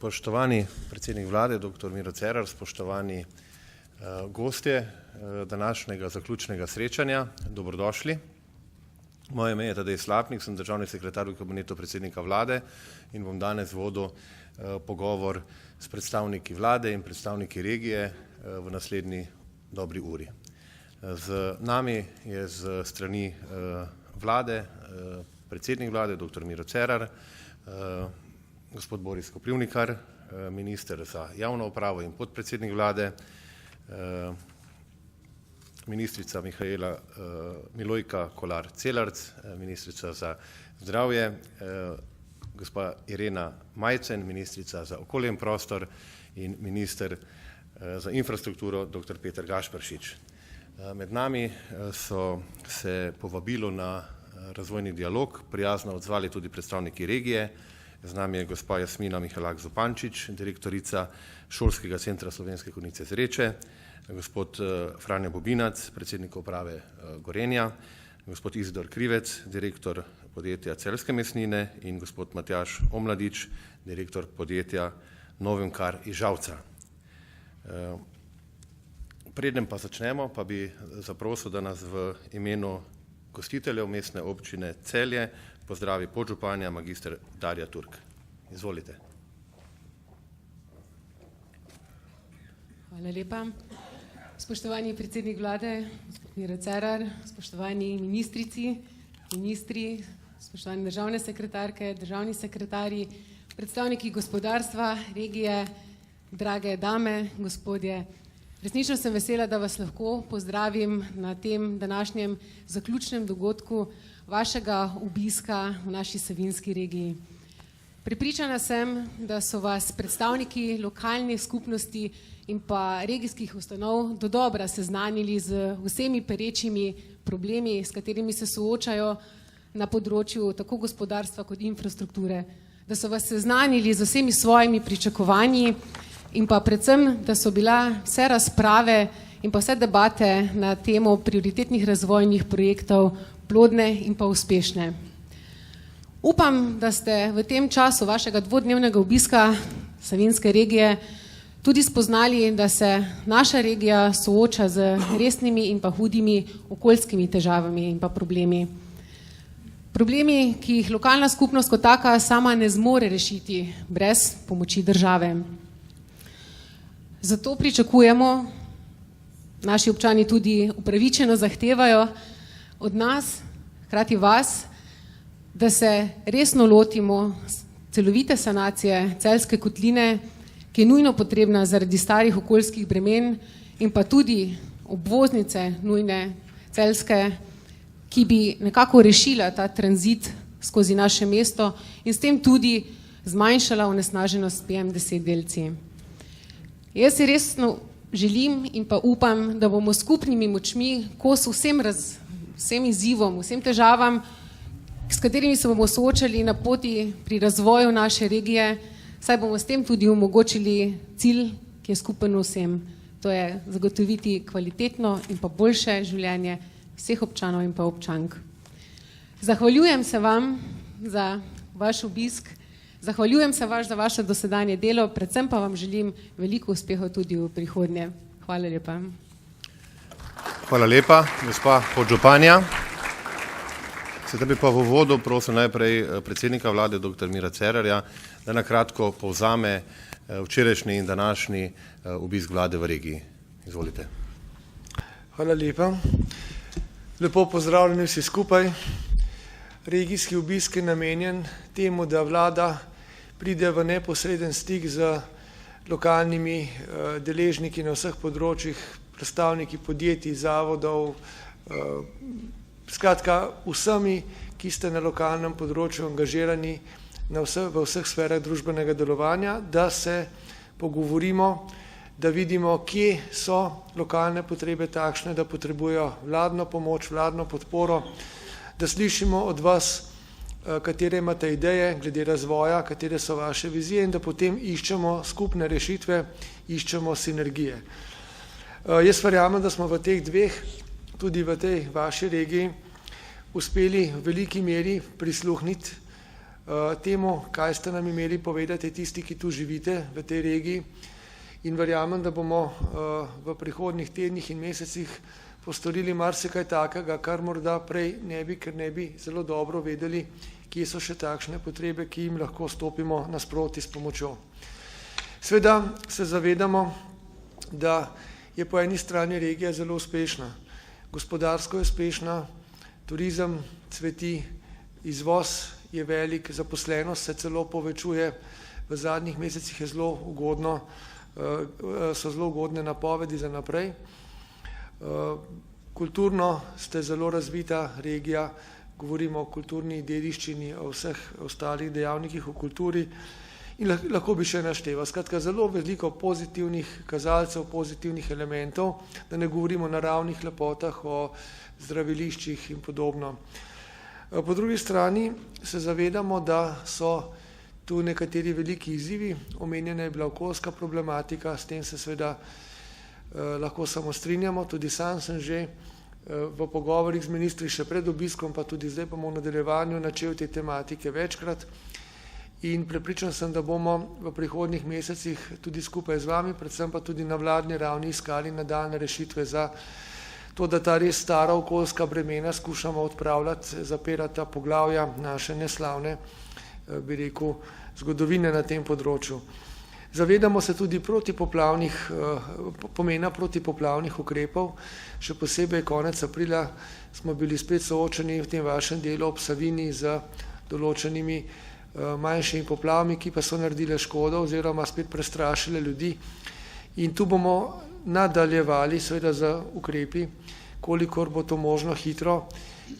Spoštovani predsednik vlade, dr. Miro Cerar, spoštovani gostje današnjega zaključnega srečanja, dobrodošli. Moje ime je Tadej Slapnik, sem državni sekretar v kabinetu predsednika vlade in bom danes vodil pogovor s predstavniki vlade in predstavniki regije v naslednji dobri uri. Z nami je z strani vlade predsednik vlade, dr. Miro Cerar, gospod Boris Koprivnikar, minister za javno upravo in podpredsednik vlade, ministrica Mihaela Milojka Kolar Celarc, ministrica za zdravje, gospa Irena Majcen, ministrica za okolje in prostor in minister za infrastrukturo, dr. Peter Gašperšič. Med nami so se povabilo na razvojni dialog prijazno odzvali tudi predstavniki regije. Z nami je gospa Jasmina Mihalak Zupančič, direktorica Šolskega centra Slovenske Konjice Zreče, gospod Franjo Bobinac, predsednik uprave Gorenja, gospod Izidor Krivec, direktor podjetja Celjske mesnine in gospod Matjaž Omladič, direktor podjetja Novemkar iz Žalca. Preden pa začnemo, pa bi zaprosil, da nas v imenu gostiteljev mestne občine Celje pozdravi podžupanja magister Darja Turk. Izvolite. Hvala lepa. Spoštovani predsednik vlade, gospod Miro Cerar, spoštovani ministrici, ministri, spoštovane državne sekretarke, državni sekretarji, predstavniki gospodarstva, regije, drage dame, gospodje. Resnično sem vesela, da vas lahko pozdravim na tem današnjem zaključnem dogodku vašega obiska v naši Savinjski regiji. Prepričana sem, da so vas predstavniki lokalnih skupnosti in pa regijskih ustanov dodobra seznanili z vsemi perečimi problemi, s katerimi se soočajo na področju tako gospodarstva kot infrastrukture, da so vas seznanili z vsemi svojimi pričakovanji in pa predvsem, da so bila vse razprave in pa vse debate na temo prioritetnih razvojnih projektov plodne in pa uspešne. Upam, da ste v tem času vašega dvodnevnega obiska Savinjske regije tudi spoznali, da se naša regija sooča z resnimi in pa hudimi okoljskimi težavami in pa problemi. Problemi, ki jih lokalna skupnost kot taka sama ne zmore rešiti brez pomoči države. Zato pričakujemo, naši občani tudi upravičeno zahtevajo od nas, hkrati vas, da se resno lotimo celovite sanacije Celjske kotline, ki je nujno potrebna zaradi starih okoljskih bremen in pa tudi obvoznice nujne Celjske, ki bi nekako rešila ta tranzit skozi naše mesto in s tem tudi zmanjšala onesnaženost PM10 delci. Jaz si resno želim in pa upam, da bomo skupnimi močmi kos vsem izzivom, vsem težavam, s katerimi se bomo soočali na poti pri razvoju naše regije, saj bomo s tem tudi omogočili cilj, ki je skupen vsem. To je zagotoviti kvalitetno in pa boljše življenje vseh občanov in pa občank. Zahvaljujem se vam za vaš obisk, zahvaljujem se za vaše dosedanje delo, predvsem pa vam želim veliko uspehov tudi v prihodnje. Hvala lepa. Hvala lepa, gospa podžupanja. Sedaj bi pa v uvodu prosil najprej predsednika vlade, dr. Mira Cerarja, da na kratko povzame včerajšnji in današnji obisk vlade v regiji. Izvolite. Hvala lepa. Lepo pozdravljeni vsi skupaj. Regijski obisk je namenjen temu, da vlada pride v neposreden stik z lokalnimi deležniki na vseh področjih, predstavniki podjetij, zavodov, skratka vsemi, ki ste na lokalnem področju angažirani v vseh sferah družbenega delovanja, da se pogovorimo, da vidimo, kje so lokalne potrebe takšne, da potrebujejo vladno pomoč, vladno podporo, da slišimo od vas, katere imate ideje glede razvoja, katere so vaše vizije in da potem iščemo skupne rešitve, iščemo sinergije. Jaz verjamem, da smo v teh dveh, tudi v tej vaši regiji, uspeli v veliki meri prisluhniti temu, kaj ste nam imeli povedati tisti, ki tu živite v tej regiji, in verjamem, da bomo v prihodnjih tednih in mesecih postorili marsikaj takega, kar morda prej ne bi, ker ne bi zelo dobro vedeli, kje so še takšne potrebe, ki jim lahko stopimo nasproti s pomočjo. Seveda se zavedamo, da je po eni strani regija zelo uspešna. Gospodarsko je uspešna, turizem cveti, izvoz je velik, zaposlenost se celo povečuje, v zadnjih mesecih je zelo ugodno, so zelo ugodne napovedi za naprej. Kulturno ste zelo razvita regija, govorimo o kulturni dediščini, o vseh ostalih dejavnikih v kulturi in lahko bi še našteval. Skratka, zelo veliko pozitivnih kazalcev, pozitivnih elementov, da ne govorimo o naravnih lepotah, o zdraviliščih in podobno. Po drugi strani se zavedamo, da so tu nekateri veliki izzivi, omenjena je bila okoljska problematika, s tem se seveda lahko samo strinjamo, tudi sam sem že v pogovorih z ministri še pred obiskom, pa tudi zdaj bomo v nadaljevanju načel te tematike večkrat in prepričan sem, da bomo v prihodnjih mesecih tudi skupaj z vami, predvsem pa tudi na vladni ravni iskali nadaljnje rešitve za to, da ta res stara okoljska bremena skušamo odpravljati, zapirati ta poglavja naše neslavne, bi rekel, zgodovine na tem področju. Zavedamo se tudi pomena protipoplavnih ukrepov, še posebej konec aprila smo bili spet soočeni v tem vašem delu ob Savinji z določenimi manjšimi poplavami, ki pa so naredile škodo oziroma spet prestrašile ljudi. In tu bomo nadaljevali seveda z ukrepi, kolikor bo to možno hitro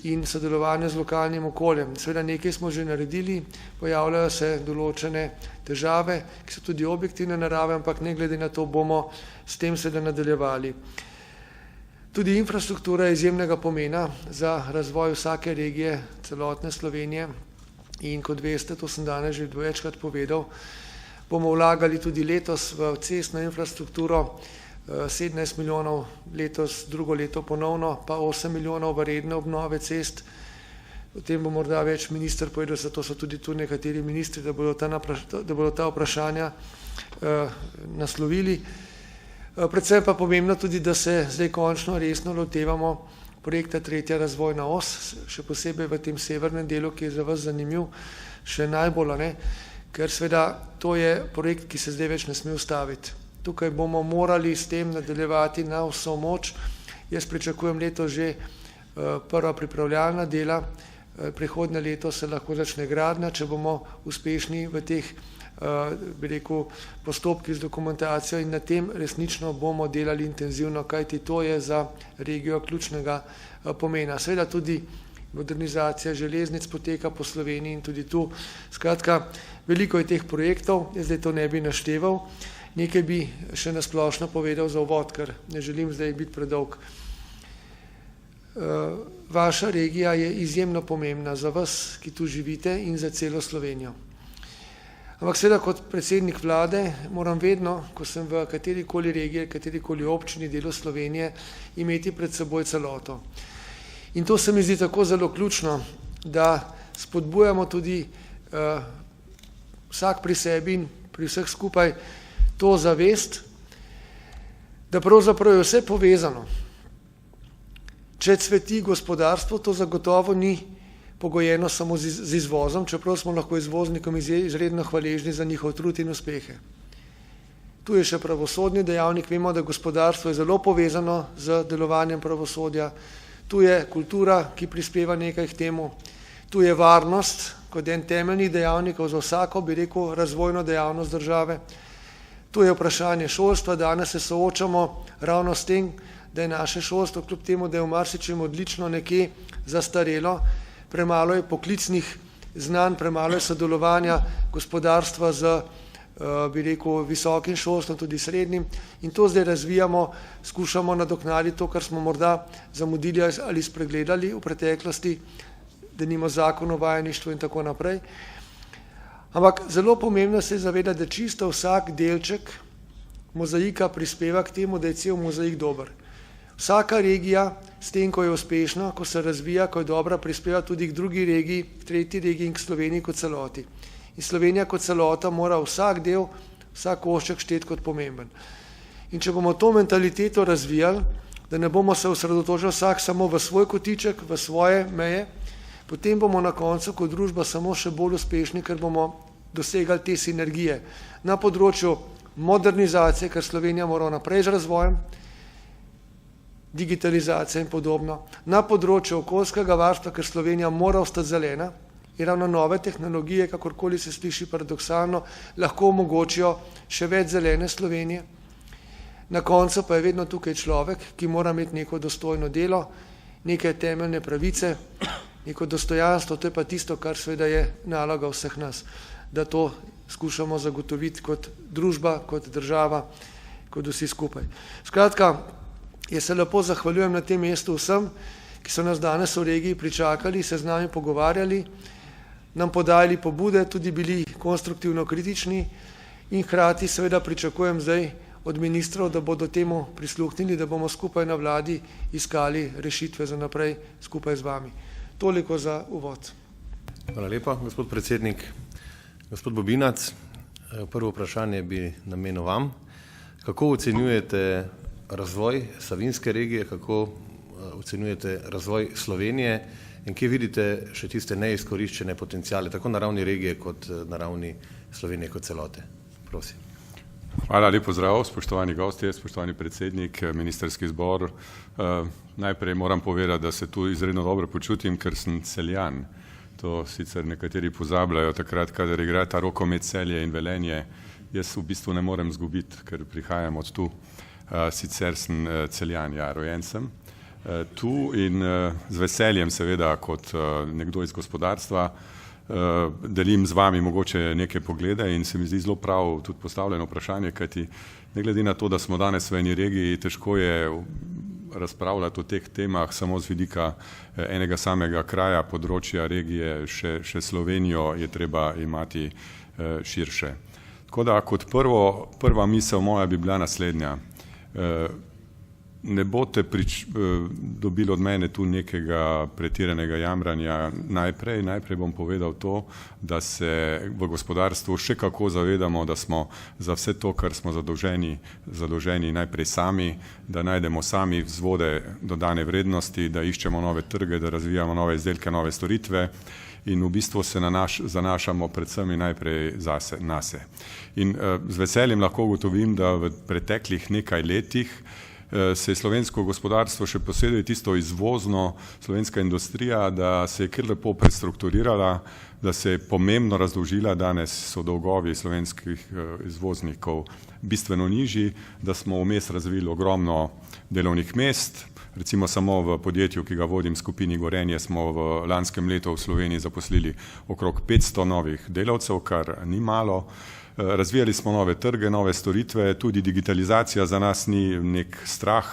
in sodelovanje z lokalnim okoljem. Seveda nekaj smo že naredili, pojavljajo se določene težave, ki so tudi objektivne narave, ampak ne glede na to bomo s tem seveda nadaljevali. Tudi infrastruktura je izjemnega pomena za razvoj vsake regije, celotne Slovenije in kot veste, to sem danes že večkrat povedal, bomo vlagali tudi letos v cestno infrastrukturo 17 milijonov, letos drugo leto ponovno, pa 8 milijonov v redne obnove cest. O tem bo morda več minister povedal, zato so tudi tu nekateri ministri, da bodo ta vprašanja naslovili. Predvsem pa pomembno tudi, da se zdaj končno resno lotevamo projekta Tretja razvojna os, še posebej v tem severnem delu, ki je za vas zanimiv, še najbolj, ker seveda to je projekt, ki se zdaj več ne sme ustaviti. Tukaj bomo morali s tem nadaljevati na vso moč. Jaz pričakujem leto že prva pripravljalna dela, prihodnje leto se lahko začne gradnja, če bomo uspešni v teh, bi rekel, postopkih z dokumentacijo in na tem resnično bomo delali intenzivno, kajti to je za regijo ključnega pomena. Seveda tudi modernizacija železnic poteka po Sloveniji in tudi tu. Skratka, veliko je teh projektov, jaz zdaj to ne bi našteval. Nekaj bi še nasplošno povedal za uvod, ker ne želim zdaj biti predolg. Vaša regija je izjemno pomembna za vas, ki tu živite in za celo Slovenijo. Ampak seveda kot predsednik vlade moram vedno, ko sem v katerikoli regiji, katerikoli občini, delu Slovenije, imeti pred seboj celoto. In to se mi zdi tako zelo ključno, da spodbujamo tudi vsak pri sebi in pri vseh skupaj to zavest, da pravzaprav je vse povezano. Če cveti gospodarstvo, to zagotovo ni pogojeno samo z izvozom, čeprav smo lahko izvoznikom izredno hvaležni za njihov trud in uspehe. Tu je še pravosodni dejavnik, vemo, da gospodarstvo je zelo povezano z delovanjem pravosodja, tu je kultura, ki prispeva nekaj k temu, tu je varnost kot en temeljnih dejavnikov za vsako, bi rekel, razvojno dejavnost države. Tu je vprašanje šolstva, danes se soočamo ravno s tem, da je naše šolstvo, kljub temu, da je v marsičem odlično, nekje zastarelo, premalo je poklicnih znanj, premalo je sodelovanja gospodarstva z, bi rekel, visokim šolstvom, tudi srednjim in to zdaj razvijamo, skušamo nadoknaditi to, kar smo morda zamudili ali spregledali v preteklosti, denimo zakon o vajeništvu in tako naprej. Ampak zelo pomembno se je zavedati, da čisto vsak delček mozaika prispeva k temu, da je cel mozaik dober. Vsaka regija s tem, ko je uspešna, ko se razvija, ko je dobra, prispeva tudi k drugi regiji, k tretji regiji in k Sloveniji kot celoti. In Slovenija kot celota mora vsak del, vsak košček šteti kot pomemben. In če bomo to mentaliteto razvijali, da ne bomo se osredotočili vsak samo v svoj kotiček, v svoje meje, potem bomo na koncu kot družba samo še bolj uspešni, ker bomo dosegali te sinergije na področju modernizacije, ker Slovenija mora naprej z razvojem, digitalizacija in podobno, na področju okoljskega varstva, ker Slovenija mora ostati zelena in ravno nove tehnologije, kakorkoli se sliši paradoksalno, lahko omogočijo še več zelene Slovenije. Na koncu pa je vedno tukaj človek, ki mora imeti neko dostojno delo, neke temeljne pravice, neko dostojanstvo, to je pa tisto, kar seveda je naloga vseh nas, da to skušamo zagotoviti kot družba, kot država, kot vsi skupaj. Skratka, jaz se lepo zahvaljujem na tem mestu vsem, ki so nas danes v regiji pričakali, se z nami pogovarjali, nam podajali pobude, tudi bili konstruktivno kritični in hkrati seveda pričakujem zdaj od ministrov, da bodo temu prisluhnili, da bomo skupaj na vladi iskali rešitve za naprej skupaj z vami. Toliko za uvod. Hvala lepa, gospod predsednik. Gospod Bobinac, prvo vprašanje bi namenil vam. Kako ocenjujete razvoj Savinjske regije, kako ocenjujete razvoj Slovenije in kje vidite še tiste neizkoriščene potencijale, tako na ravni regije kot na ravni Slovenije kot celote? Prosim. Hvala, lep pozdrav, spoštovani gostje, spoštovani predsednik, ministerski zbor. Najprej moram povedati, da se tu izredno dobro počutim, ker sem Celjan. To sicer nekateri pozabljajo takrat, kadar igra ta rokomet Celje in Velenje. Jaz v bistvu ne morem zgubiti, ker prihajam od tu. Sicer sem Celjan, ja, rojen sem tu in z veseljem seveda kot nekdo iz gospodarstva delim z vami mogoče neke poglede in se mi zdi zelo prav tudi postavljeno vprašanje, kajti ne glede na to, da smo danes v eni regiji, težko je razpravljati o teh temah samo z vidika enega samega kraja, področja, regije, še Slovenijo je treba imati širše. Tako da kot prva misel moja bi bila naslednja. Ne boste dobili od mene tu nekega pretiranega jamranja najprej bom povedal to, da se v gospodarstvu še kako zavedamo, da smo za vse to, kar smo zadolženi najprej sami, da najdemo sami vzvode dodane vrednosti, da iščemo nove trge, da razvijamo nove izdelke, nove storitve in v bistvu se zanašamo predvsem in najprej nase. In z veseljem lahko ugotovim, da v preteklih nekaj letih se je slovensko gospodarstvo, še posebej tisto izvozno, slovenska industrija, da se je kar lepo prestrukturirala, da se je pomembno razdolžila, danes so dolgovi slovenskih izvoznikov bistveno nižji, da smo vmes razvili ogromno delovnih mest, recimo samo v podjetju, ki ga vodim, skupini Gorenje, smo v lanskem letu v Sloveniji zaposlili okrog 500 novih delavcev, kar ni malo. Razvijali smo nove trge, nove storitve, tudi digitalizacija za nas ni nek strah,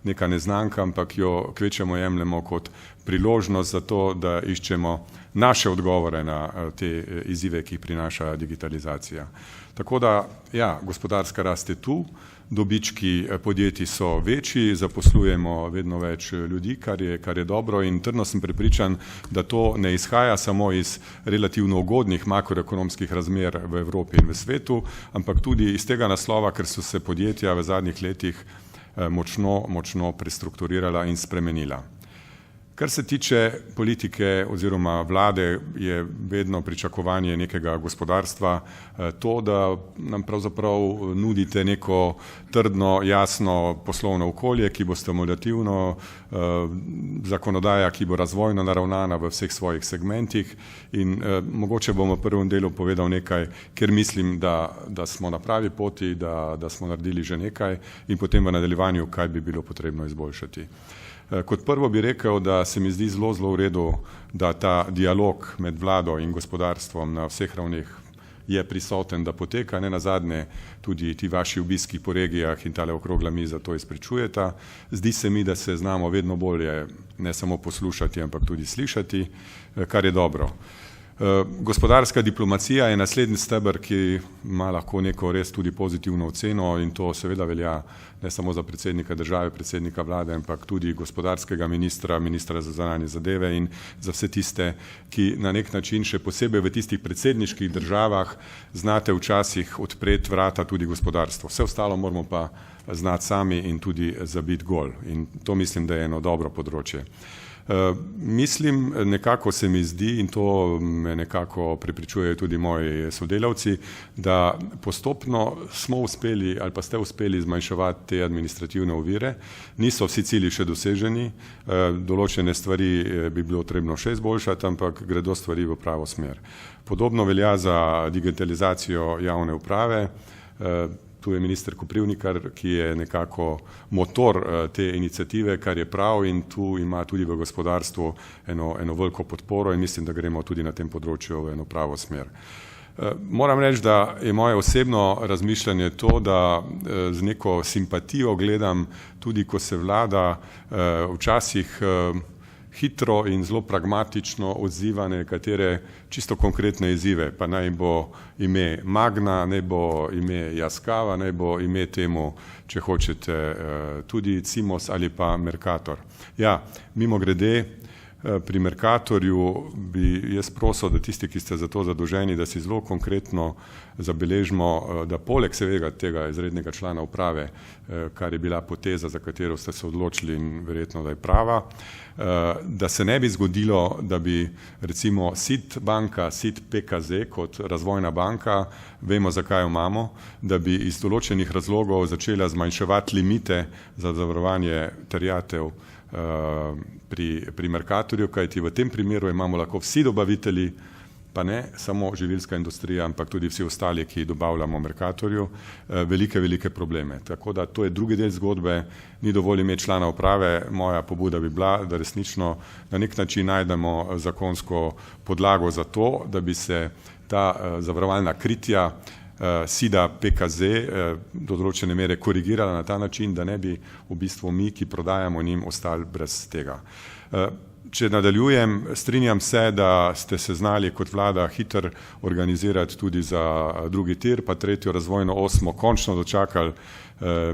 neka neznanka, ampak jo kvečemo jemljemo kot priložnost za to, da iščemo naše odgovore na te izzive, ki jih prinaša digitalizacija. Tako da, ja, gospodarska rast je tu, dobički podjetij so večji, zaposlujemo vedno več ljudi, kar je dobro in trdno sem prepričan, da to ne izhaja samo iz relativno ugodnih makroekonomskih razmer v Evropi in v svetu, ampak tudi iz tega naslova, ker so se podjetja v zadnjih letih močno prestrukturirala in spremenila. Kar se tiče politike oziroma vlade, je vedno pričakovanje nekega gospodarstva to, da nam pravzaprav nudite neko trdno, jasno poslovno okolje, ki bo stimulativno, zakonodaja, ki bo razvojno naravnana v vseh svojih segmentih in mogoče bom v prvem delu povedal nekaj, ker mislim, da smo na pravi poti, da smo naredili že nekaj in potem v nadaljevanju, kaj bi bilo potrebno izboljšati. Kot prvo bi rekel, da se mi zdi zelo v redu, da ta dialog med vlado in gospodarstvom na vseh ravneh je prisoten, da poteka, ne nazadnje tudi ti vaši obiski po regijah in tale okrogla miza to izpričujeta. Zdi se mi, da se znamo vedno bolje ne samo poslušati, ampak tudi slišati, kar je dobro. Gospodarska diplomacija je naslednji steber, ki ima lahko neko res tudi pozitivno oceno in to seveda velja ne samo za predsednika države, predsednika vlade, ampak tudi gospodarskega ministra, ministra za zunanje zadeve in za vse tiste, ki na nek način še posebej v tistih predsedniških državah znate včasih odpreti vrata tudi gospodarstvo. Vse ostalo moramo pa znati sami in tudi zabiti gol in to mislim, da je eno dobro področje. Mislim, nekako se mi zdi in to me nekako prepričujejo tudi moji sodelavci, da postopno smo uspeli ali pa ste uspeli zmanjševati te administrativne ovire. Niso vsi cilji še doseženi, določene stvari bi bilo trebno še izboljšati, ampak gredo stvari v pravo smer. Podobno velja za digitalizacijo javne uprave. Tu je minister Koprivnikar, ki je nekako motor te iniciative, kar je prav in tu ima tudi v gospodarstvu eno veliko podporo in mislim, da gremo tudi na tem področju v eno pravo smer. Moram reči, da je moje osebno razmišljanje to, da z neko simpatijo gledam tudi, ko se vlada včasih hitro in zelo pragmatično odziva na nekatere čisto konkretne izzive, pa naj bo ime Magna, naj bo ime Yaskawa, naj bo ime temu, če hočete, tudi Cimos ali pa Mercator. Ja, mimogrede, pri Mercatorju bi jaz prosil, da tisti, ki ste za to zadolženi, da si zelo konkretno zabeležimo, da poleg seveda tega izrednega člana uprave, kar je bila poteza, za katero ste se odločili in verjetno, da je prava, da se ne bi zgodilo, da bi recimo SID banka, SID PKZ kot razvojna banka, vemo zakaj jo imamo, da bi iz določenih razlogov začela zmanjševati limite za zavarovanje terjatev pri Mercatorju, kajti v tem primeru imamo lahko vsi dobavitelji, pa ne samo živilska industrija, ampak tudi vsi ostali, ki dobavljamo Mercatorju, velike probleme. Tako da to je drugi del zgodbe, ni dovolj imeti člana uprave, moja pobuda bi bila, da resnično na nek način najdemo zakonsko podlago za to, da bi se ta zavarovalna kritja SID-a PKZ do določene mere korigirala na ta način, da ne bi v bistvu mi, ki prodajamo njim, ostali brez tega. Če nadaljujem, strinjam se, da ste se znali kot vlada hitro organizirati tudi za drugi tir, pa tretjo razvojno os smo končno dočakali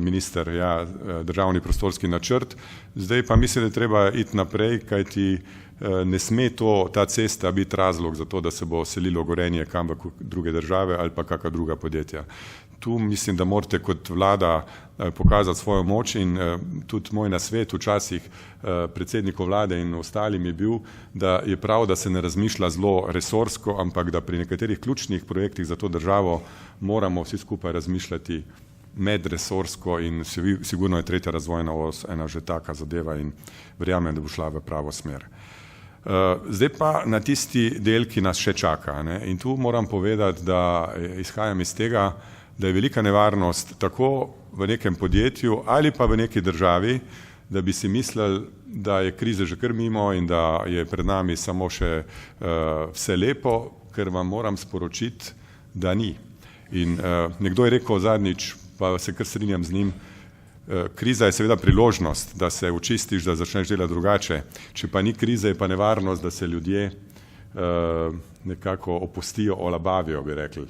minister, ja, državni prostorski načrt. Zdaj pa mislim, da je treba iti naprej, kajti ne sme ta cesta biti razlog za to, da se bo selilo Gorenje kam v druge države ali pa kakšna druga podjetja. Tu mislim, da morate kot vlada pokazati svojo moč in tudi moj nasvet včasih predsedniku vlade in ostalim je bil, da je prav, da se ne razmišlja zelo resorsko, ampak da pri nekaterih ključnih projektih za to državo moramo vsi skupaj razmišljati medresorsko in sigurno je tretja razvojna os ena že taka zadeva in verjamem, da bo šla v pravo smer. Zdaj pa na tisti del, ki nas še čaka. Ne? In tu moram povedati, da izhajam iz tega, da je velika nevarnost tako v nekem podjetju ali pa v neki državi, da bi si mislili, da je kriza že kar mimo in da je pred nami samo še vse lepo, ker vam moram sporočiti, da ni. In nekdo je rekel zadnjič, pa se kar strinjam z njim, kriza je seveda priložnost, da se očistiš, da začneš delati drugače. Če pa ni krize, je pa nevarnost, da se ljudje nekako opustijo, olabavijo, bi rekli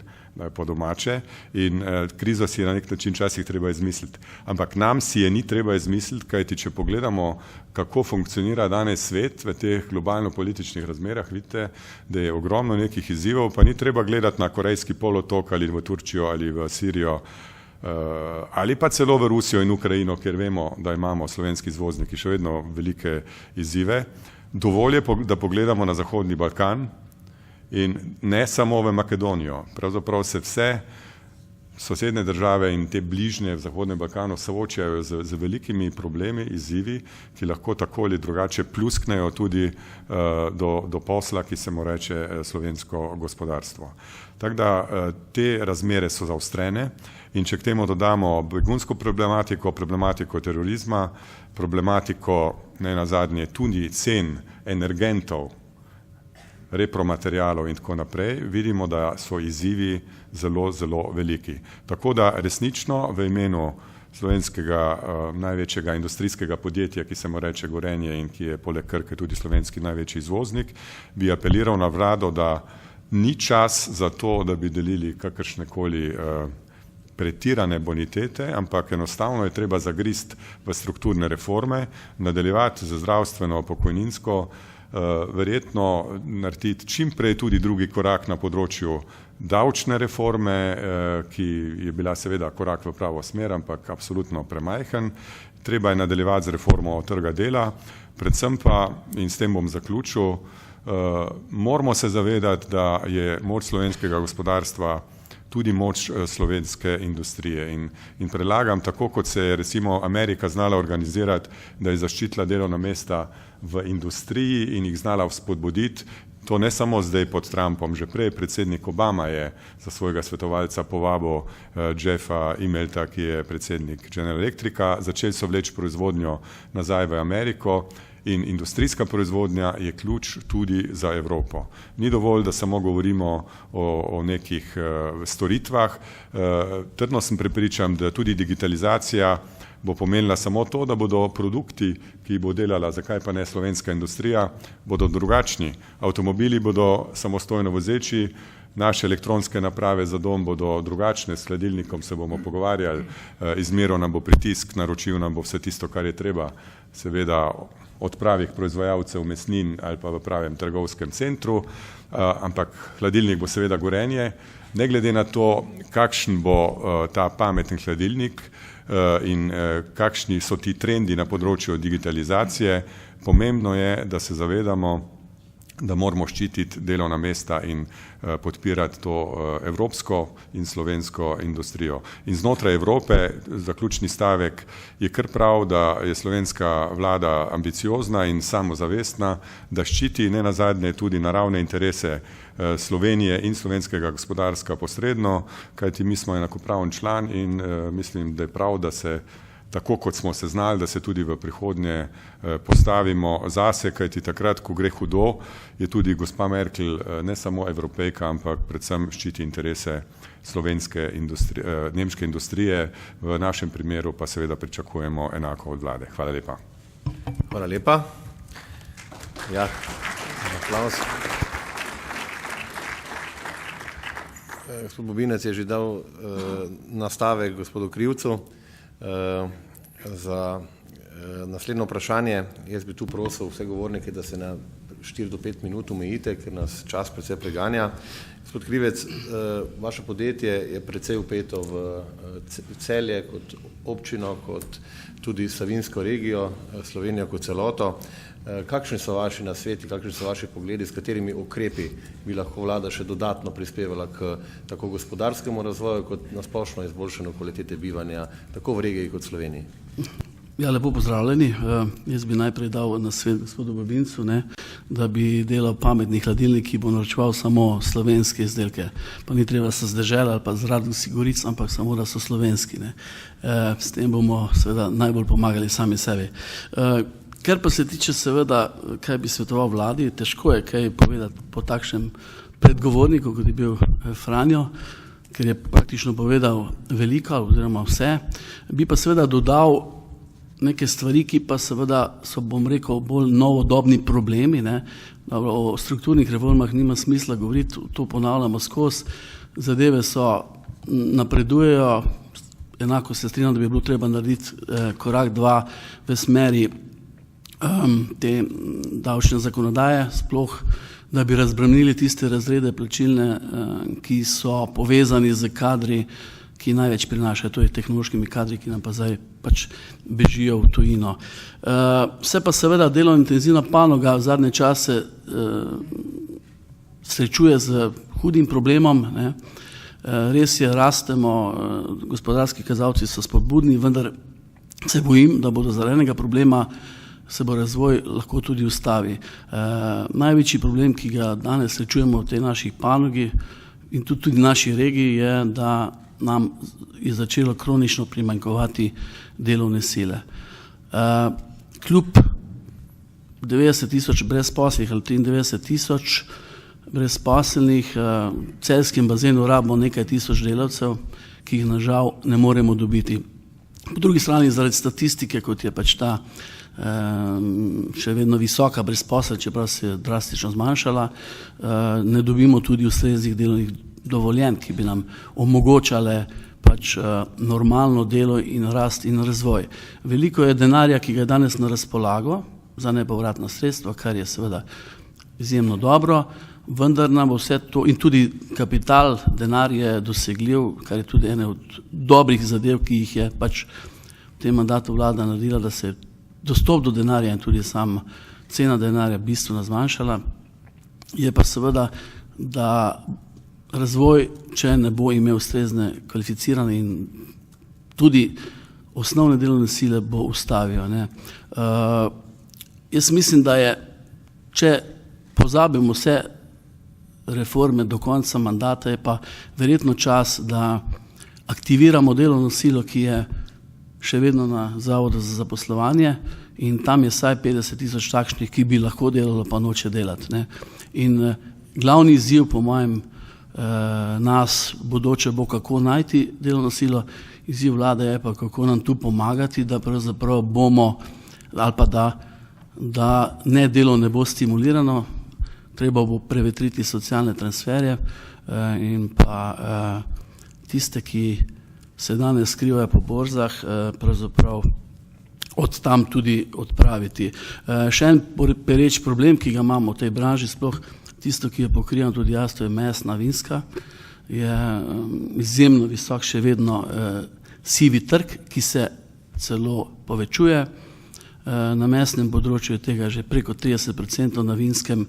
po domače. In krizo si je na nek način včasih treba izmisliti. Ampak nam si je ni treba izmisliti, kajti če pogledamo, kako funkcionira danes svet v teh globalno-političnih razmerah, vidite, da je ogromno nekih izzivov, pa ni treba gledati na Korejski polotok ali v Turčijo ali v Sirijo, ali pa celo v Rusijo in Ukrajino, kjer vemo, da imamo slovenski izvozniki še vedno velike izzive. Dovolj je, da pogledamo na Zahodni Balkan in ne samo v Makedonijo. Pravzaprav se vse sosednje države in te bližnje v Zahodnem Balkanu soočajo z velikimi problemi, izzivi, ki lahko tako ali drugače plusknejo tudi do posla, ki se mu reče slovensko gospodarstvo. Tako da te razmere so zaostrene in če k temu dodamo begunsko problematiko, problematiko terorizma, problematiko ne nazadnje tudi cen energentov, repromaterialov in tako naprej, vidimo, da so izzivi zelo, zelo veliki. Tako da resnično v imenu slovenskega največjega industrijskega podjetja, ki se mu reče Gorenje in ki je poleg Krke tudi slovenski največji izvoznik, bi apeliral na vlado, da ni čas za to, da bi delili kakršnekoli pretirane bonitete, ampak enostavno je treba zagrist v strukturne reforme, nadaljevati za zdravstveno, pokojninsko, verjetno narediti čim prej tudi drugi korak na področju davčne reforme, ki je bila seveda korak v pravo smer, ampak absolutno premajhen. Treba je nadaljevati z reformo trga dela, predvsem pa, in s tem bom zaključil, moramo se zavedati, da je moč slovenskega gospodarstva tudi moč slovenske industrije in predlagam, tako kot se je recimo Amerika znala organizirati, da je zaščitila delovna mesta v industriji in jih znala vzpodbuditi, to ne samo zdaj pod Trumpom, že prej predsednik Obama je za svojega svetovalca povabil Jeffa Imelta, ki je predsednik General Electrica, začeli so vleči proizvodnjo nazaj v Ameriko. In industrijska proizvodnja je ključ tudi za Evropo. Ni dovolj, da samo govorimo o nekih storitvah. Trdno sem prepričan, da tudi digitalizacija bo pomenila samo to, da bodo produkti, ki bo delala, zakaj pa ne slovenska industrija, bodo drugačni. Avtomobili bodo samostojno vozeči, naše elektronske naprave za dom bodo drugačne, s hladilnikom se bomo pogovarjali, izmeril nam bo pritisk, naročil nam bo vse tisto, kar je treba, seveda od pravih proizvajalcev mesnin ali pa v pravem trgovskem centru, ampak hladilnik bo seveda Gorenje. Ne glede na to, kakšen bo ta pametni hladilnik in kakšni so ti trendi na področju digitalizacije, pomembno je, da se zavedamo, da moramo ščititi delovna mesta in podpirati to evropsko in slovensko industrijo. In znotraj Evrope, zaključni stavek, je kar prav, da je slovenska vlada ambiciozna in samozavestna, da ščiti nenazadnje tudi naravne interese Slovenije in slovenskega gospodarstva posredno, kajti mi smo enakopraven član in mislim, da je prav, da se tako kot smo se znali, da se tudi v prihodnje postavimo zase, kajti takrat, ko gre hudo, je tudi gospa Merkel ne samo evropejka, ampak predvsem ščiti interese slovenske nemške industrije, v našem primeru pa seveda pričakujemo enako od vlade. Hvala lepa. Hvala lepa. Ja, aplauz. Gospod Bobinec je že dal nastavek gospodu Krivcu za naslednjo vprašanje. Jaz bi tu prosil vse govornike, da se na 4 do 5 minut omejite, ker nas čas precej preganja. Gospod Krivec, vaše podjetje je precej vpeto v Celje kot občino, kot tudi Savinjsko regijo, Slovenijo kot celoto. Kakšni so vaši nasveti, kakšni so vaši pogledi, s katerimi ukrepi bi lahko vlada še dodatno prispevala k tako gospodarskemu razvoju, kot na splošno izboljšanju kvalitete bivanja, tako v regiji kot Sloveniji? Ja, lepo pozdravljeni. Jaz bi najprej dal nasvet gospodu Bobincu, da bi delal pametni hladilnik, ki bo naročeval samo slovenske izdelke. Pa ni treba se z dežela ali pa z Radgonskih goric, ampak samo, da so slovenski. S tem bomo seveda najbolj pomagali sami sebi. Ker pa se tiče seveda, kaj bi svetoval vladi, težko je kaj povedati po takšnem predgovorniku, kot je bil Franjo, ker je praktično povedal veliko oziroma vse. Bi pa seveda dodal neke stvari, ki pa seveda so, bom rekel, bolj novodobni problemi. O strukturnih reformah nima smisla govoriti, to ponavljamo skozi. Zadeve so napredujejo, enako se strinjam, da bi bilo treba narediti korak 2 v smeri te davčne zakonodaje, sploh, da bi razbremenili tiste razrede plačilne, ki so povezani z kadri, ki največ prinašajo, to je tehnološkimi kadri, ki nam pa zdaj pač bežijo v tujino. Se pa seveda delovno intenzivna panoga v zadnje čase srečuje z hudim problemom. Res je, rastemo, gospodarski kazalci so spodbudni, vendar se bojim, da bodo zaradi enega problema se bo razvoj lahko tudi ustavi. Največji problem, ki ga danes srečujemo v tej naših panogi in tudi naši regiji, je, da nam je začelo kronično primanjkovati delovne sile. Kljub 90 tisoč brezposlih ali 93 tisoč brezposelnih. V celjskem bazenu rabimo nekaj tisoč delavcev, ki jih nažal ne moremo dobiti. Po drugi strani zaradi statistike, kot je pač ta še vedno visoka brezposelnost, čeprav se je drastično zmanjšala, ne dobimo tudi ustreznih delovnih dovoljenj, ki bi nam omogočale pač normalno delo in rast in razvoj. Veliko je denarja, ki ga je danes na razpolago za nepovratna sredstva, kar je seveda izjemno dobro, vendar nam vse to in tudi kapital, denar je dosegljiv, kar je tudi ena od dobrih zadev, ki jih je pač v tem mandatu vlada naredila, da se dostop do denarja in tudi sama cena denarja bistveno zmanjšala. Je pa seveda, da razvoj, če ne bo imel ustrezne kvalificirane in tudi osnovne delovne sile, bo ustavil. Jaz mislim, da je, če pozabimo vse reforme do konca mandata, je pa verjetno čas, da aktiviramo delovno silo, ki je še vedno na Zavodu za zaposlovanje in tam je vsaj 50.000 takšnih, ki bi lahko delalo, pa noče delati. In glavni izziv, po mojem, nas bodoče bo, kako najti delovno silo, izziv vlade je pa, kako nam tu pomagati, da pravzaprav bomo, ali pa da ne delo ne bo stimulirano, treba bo prevetriti socialne transferje in pa tiste, ki se danes skrivajo po borzah, pravzaprav od tam tudi odpraviti. Še en pereč problem, ki ga imamo v tej branži, sploh tisto, ki je pokrivano tudi jaz, to je mesna, vinska, je izjemno visok še vedno sivi trg, ki se celo povečuje. Na mesnem področju je tega že preko 30%, na vinskem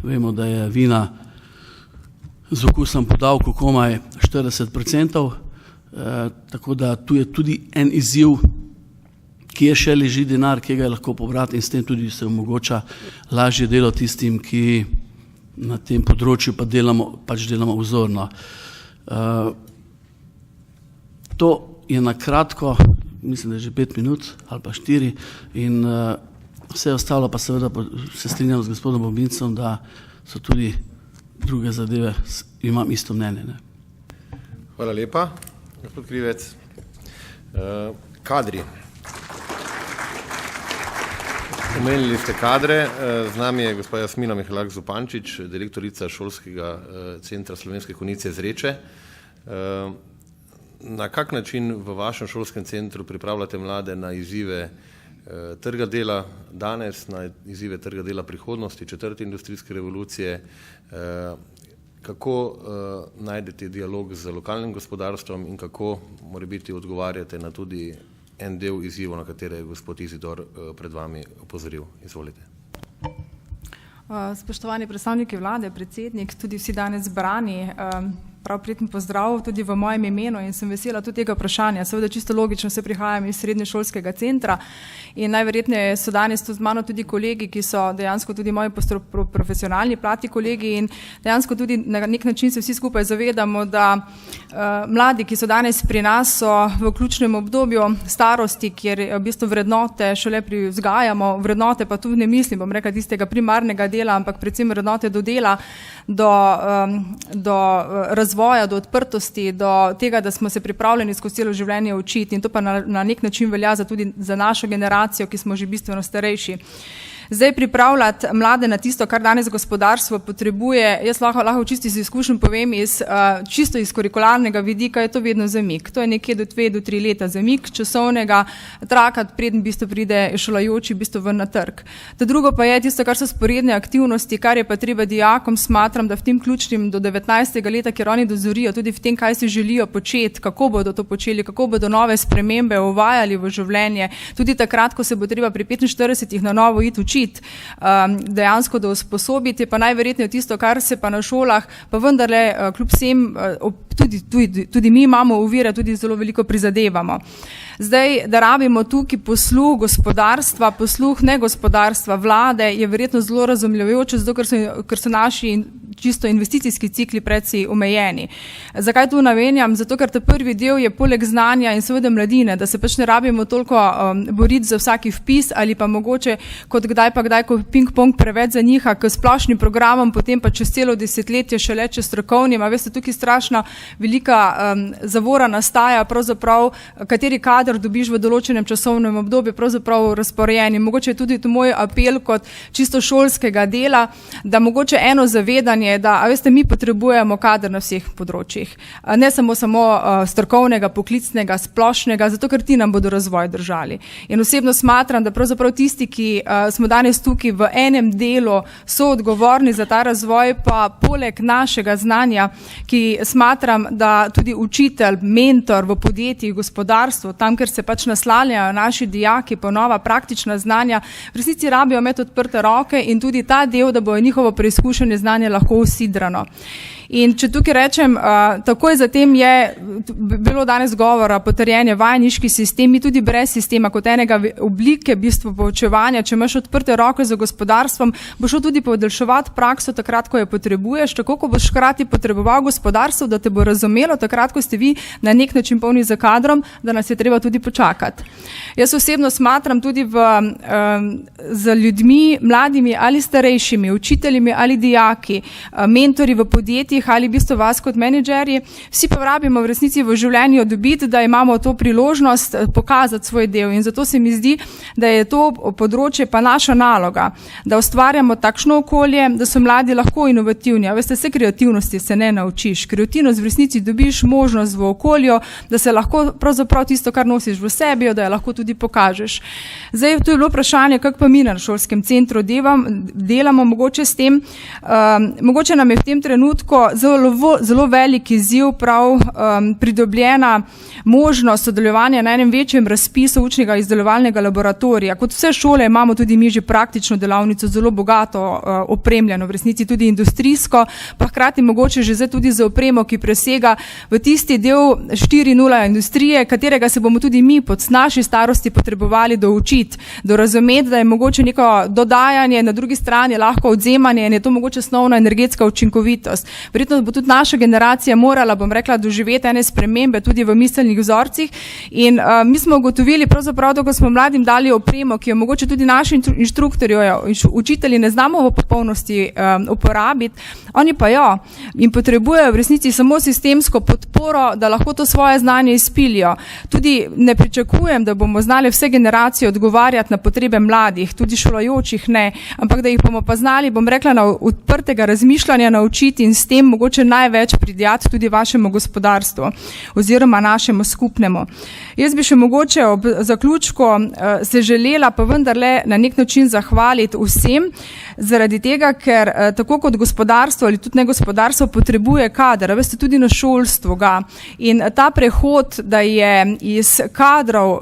vemo, da je vina z okusom po davku komaj 40%, tako da tu je tudi en izziv, ki je še leži denar, ki ga je lahko pobrati in s tem tudi se omogoča lažje delo tistim, ki na tem področju pa delamo vzorno. To je na kratko, mislim, da je že 5 minut ali pa 4 in vse ostalo pa seveda se strinjam z gospodom Bobincem, da so tudi druge zadeve, imam isto mnenje. Hvala lepa, gospod Krivec. Kadri. Omenili ste kadre, z nami je gospa Jasmina Mihalak Zupančič, direktorica šolskega centra Slovenske Konjice Zreče. Na kak način v vašem šolskem centru pripravljate mlade na izzive trga dela danes, na izzive trga dela prihodnosti, 4. industrijske revolucije? Kako najdete dialog z lokalnim gospodarstvom in kako morebiti odgovarjate na tudi en del izzivov, na katere je gospod Izidor pred vami opozoril? Izvolite. Spoštovani predstavniki vlade, predsednik, tudi vsi danes zbrani, prav prijeten pozdrav tudi v mojem imenu in sem vesela tudi tega vprašanja. Seveda čisto logično se prihajam iz srednješolskega centra in najverjetneje so danes tu z mano tudi kolegi, ki so dejansko tudi moji profesionalni plati kolegi in dejansko tudi na nek način se vsi skupaj zavedamo, da mladi, ki so danes pri nas, so v ključnem obdobju starosti, kjer v bistvu vrednote šele vzgajamo, vrednote pa tudi ne mislim, bom rekla, tistega primarnega dela, ampak predvsem vrednote do dela, do razvoja, do odprtosti, do tega, da smo se pripravljeni skozi celo življenje učiti in to pa na nek način velja tudi za našo generacijo, ki smo že bistveno starejši. Zdaj pripravljati mlade na tisto, kar danes gospodarstvo potrebuje, jaz lahko čisto iz izkušenj povem, čisto iz kurikularnega vidika je to vedno zamik. To je nekje do 2 do 3 leta zamik časovnega traka, preden bistvo pride šolajoči bistvo ven na trg. To drugo pa je tisto, kar so sporedne aktivnosti, kar je pa treba dijakom, smatram, da v tem ključnim do 19. leta, kjer oni dozorijo tudi v tem, kaj si želijo početi, kako bodo to počeli, kako bodo nove spremembe uvajali v življenje, tudi takrat, ko se bo treba pri 45 na novo iti učiti, dejansko da usposobiti, pa najverjetneje tisto, kar se pa na šolah, pa vendarle kljub vsem, tudi mi imamo ovire, tudi zelo veliko prizadevamo. Zdaj, da rabimo tukaj posluh gospodarstva, posluh ne gospodarstva, vlade, je verjetno zelo razumljajoče, zato ker so naši čisto investicijski cikli precej omejeni. Zakaj to namenjam? Zato, ker ta prvi del je poleg znanja in seveda mladine, da se pač ne rabimo toliko boriti za vsaki vpis ali pa mogoče kot kdaj, ko ping-pong preveč za njih, k splošnim programom, potem pa čez celo desetletje šele čez strokovnim. A veste, tukaj strašno velika zavora nastaja, pravzaprav kateri kader dobiš v določenem časovnem obdobju, pravzaprav razporejen. In mogoče je tudi to moj apel kot čisto šolskega dela, da mogoče eno zavedanje, da, a veste, mi potrebujemo kader na vseh področjih. Ne samo strokovnega, poklicnega, splošnega, zato ker ti nam bodo razvoj držali. In osebno smatram, da pravzaprav tisti, ki smo danes tukaj v enem delu, so odgovorni za ta razvoj, pa poleg našega znanja, ki smatram, da tudi učitelj, mentor v podjetjih, gospodarstvu, tam, kjer se pač naslanjajo naši dijaki po nova praktična znanja, v resnici rabijo imeti odprte roke in tudi ta del, da bo njihovo preizkušanje znanje lahko usidrano. In če tukaj rečem, takoj zatem je bilo danes govora, potrjen je vajeniški sistem, mi tudi brez sistema kot enega oblike bistvo poučevanja, če imaš odprte roke za gospodarstvom, boš šel tudi podaljševati prakso takrat, ko jo potrebuješ, tako ko boš hkrati potreboval gospodarstvo, da te bo razumelo takrat, ko ste vi na nek način polni za kadrom, da nas je treba tudi počakati. Jaz osebno smatram tudi z ljudmi, mladimi ali starejšimi, učiteljimi ali dijaki, mentori v podjetjih ali v bistvu vas kot menedžerji, vsi pa rabimo v resnici v življenju dobiti, da imamo to priložnost pokazati svoj del in zato se mi zdi, da je to področje pa naša naloga, da ustvarjamo takšno okolje, da so mladi lahko inovativni. A veste, vse kreativnosti se ne naučiš. Kreativnost v resnici dobiš možnost v okolju, da se lahko pravzaprav tisto, kar nosiš v sebi, da jo lahko tudi pokažeš. Zdaj, to je bilo vprašanje, kako pa mi na šolskem centru delamo mogoče s tem, mogoče nam je v tem trenutku zelo velik izziv prav pridobljena možnost sodelovanja na enem večjem razpisu učnega izdelovalnega laboratorija. Kot vse šole imamo tudi mi že praktično delavnico zelo bogato opremljeno, v resnici tudi industrijsko, pa hkrati mogoče že zdaj tudi za opremo, ki presega v tisti del 4.0 industrije, katerega se bomo tudi mi pod naši starosti potrebovali doučiti, dorazumeti, da je mogoče neko dodajanje, na drugi strani lahko odzemanje in je to mogoče osnovna energetska učinkovitost. Verjetno bo tudi naša generacija morala, bom rekla, doživeti ene spremembe tudi v miselnih vzorcih in mi smo ugotovili pravzaprav, da ko smo mladim dali opremo, ki jo mogoče tudi naši inštruktorji, učitelji ne znamo v popolnosti uporabiti, oni pa jo in potrebujejo v resnici samo sistemsko podporo, da lahko to svoje znanje izpilijo. Tudi ne pričakujem, da bomo znali vse generacije odgovarjati na potrebe mladih, tudi šolajočih ne, ampak da jih bomo pa znali, bom rekla, na odprtega razmišljanja naučiti in s tem mogoče največ pridjati tudi vašemu gospodarstvu oziroma našemu skupnemu. Jaz bi še mogoče ob zaključku se želela pa vendarle na nek način zahvaliti vsem, zaradi tega, ker tako kot gospodarstvo ali tudi ne gospodarstvo potrebuje kader, veste, tudi na šolstvu ga. In ta prehod, da je iz kadrov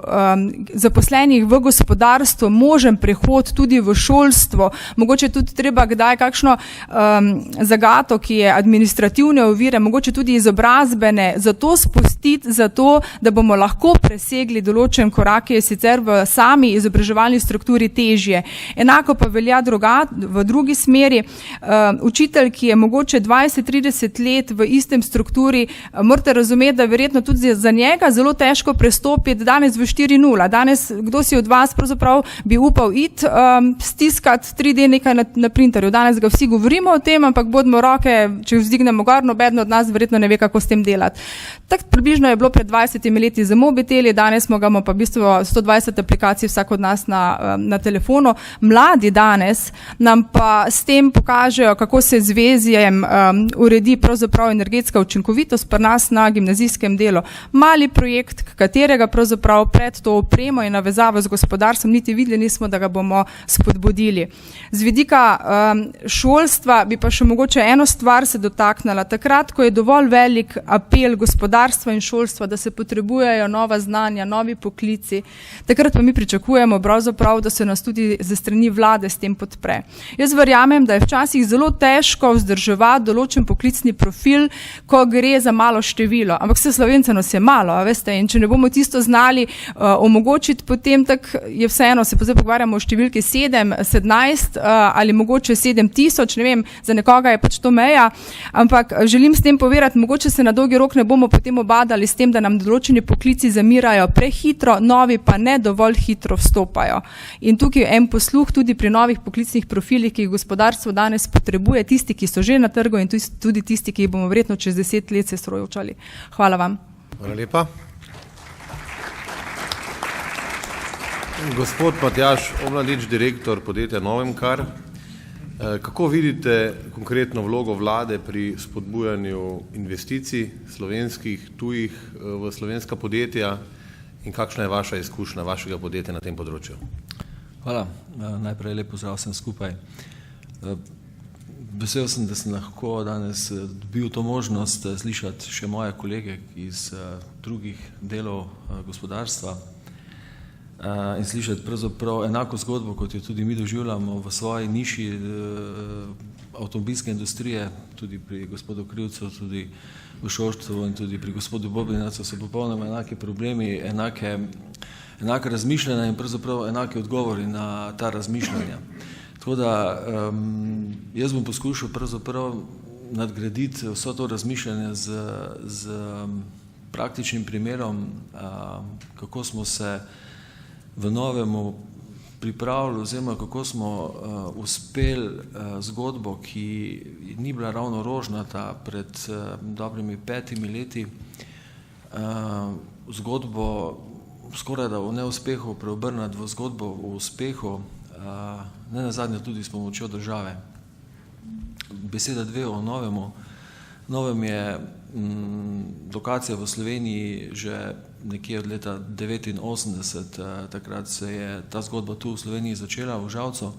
zaposlenih v gospodarstvo možen prehod tudi v šolstvo, mogoče tudi treba kdaj kakšno zagato, ki je administrativne ovire, mogoče tudi izobrazbene, zato spustiti, zato, da bomo lahko presegli določen korak, ki je sicer v sami izobraževalni strukturi težje. Enako pa velja v drugi smeri. Učitelj, ki je mogoče 20-30 let v istem strukturi, morate razumeti, da verjetno tudi za njega zelo težko prestopiti danes v 4.0. Danes, kdo si od vas pravzaprav bi upal iti stiskati 3D nekaj na printerju. Danes ga vsi govorimo o tem, ampak bodimo roke, če vzdignemo gor, nobeden od nas verjetno ne ve, kako s tem delati. Tako približno je bilo pred 20 leti za mobiteli, danes smo ga pa v bistvu 120 aplikacij vsak od nas na telefonu. Mladi danes nam pa s tem pokažejo, kako se z vezjem uredi pravzaprav energetska učinkovitost pri nas na gimnazijskem delu. Mali projekt, katerega pravzaprav pred to opremo in navezavo z gospodarstvom niti videli nismo, da ga bomo spodbudili. Z vidika šolstva bi pa še mogoče eno stvar se dotaknila. Takrat, ko je dovolj velik apel gospodarstva in šolstva, da se potrebujejo nova znanja, novi poklici, takrat pa mi pričakujemo pravzaprav, da se nas tudi ze strani vlade s tem podpre. Jaz verjamem, da je včasih zelo težko vzdrževati določen poklicni profil, ko gre za malo število. Ampak vse Slovencev nas je malo, veste, in če ne bomo tisto znali omogočiti, potem tak je vseeno, se pa zdaj pogovarjamo o številki 7, 17 ali mogoče 7000, ne vem, za nekoga je pač to meja, ampak želim s tem povedati, mogoče se na dolgi rok ne bomo potem obadali s tem, da nam določeni poklici zamirajo prehitro, novi pa ne dovolj hitro vstopajo. In tukaj je en posluh tudi pri novih poklicnih profilih, ki jih gospodarstvo danes potrebuje, tisti, ki so že na trgu in tudi tisti, ki jih bomo verjetno čez 10 let se strojočali. Hvala vam. Hvala lepa. Gospod Matjaž Omladič, direktor podjetja Novemkar. Kako vidite konkretno vlogo vlade pri spodbujanju investicij slovenskih, tujih v slovenska podjetja in kakšna je vaša izkušnja vašega podjetja na tem področju? Hvala. Najprej lep pozdrav vsem skupaj. Vesel sem, da sem lahko danes dobil to možnost slišati še moje kolege iz drugih delov gospodarstva in slišati pravzaprav enako zgodbo, kot jo tudi mi doživljamo v svoji niši avtomobilske industrije, tudi pri gospodu Krivcu, tudi v šolstvu in tudi pri gospodu Bobinacu so popolnoma enaki problemi, enake razmišljanja in pravzaprav enaki odgovori na ta razmišljanja. Tako da jaz bom poskušal pravzaprav nadgraditi vso to razmišljanje z praktičnim primerom, kako smo se v novemu pripravili oziroma kako smo uspeli zgodbo, ki ni bila ravno rožnata pred dobrimi 5 leti, zgodbo skoraj da o neuspehu preobrniti v zgodbo o uspehu, ne nazadnje tudi s pomočjo države. Beseda dve o novemu. Novem je lokacija v Sloveniji že nekje od leta 1989, takrat se je ta zgodba tu v Sloveniji začela, v Žalcu.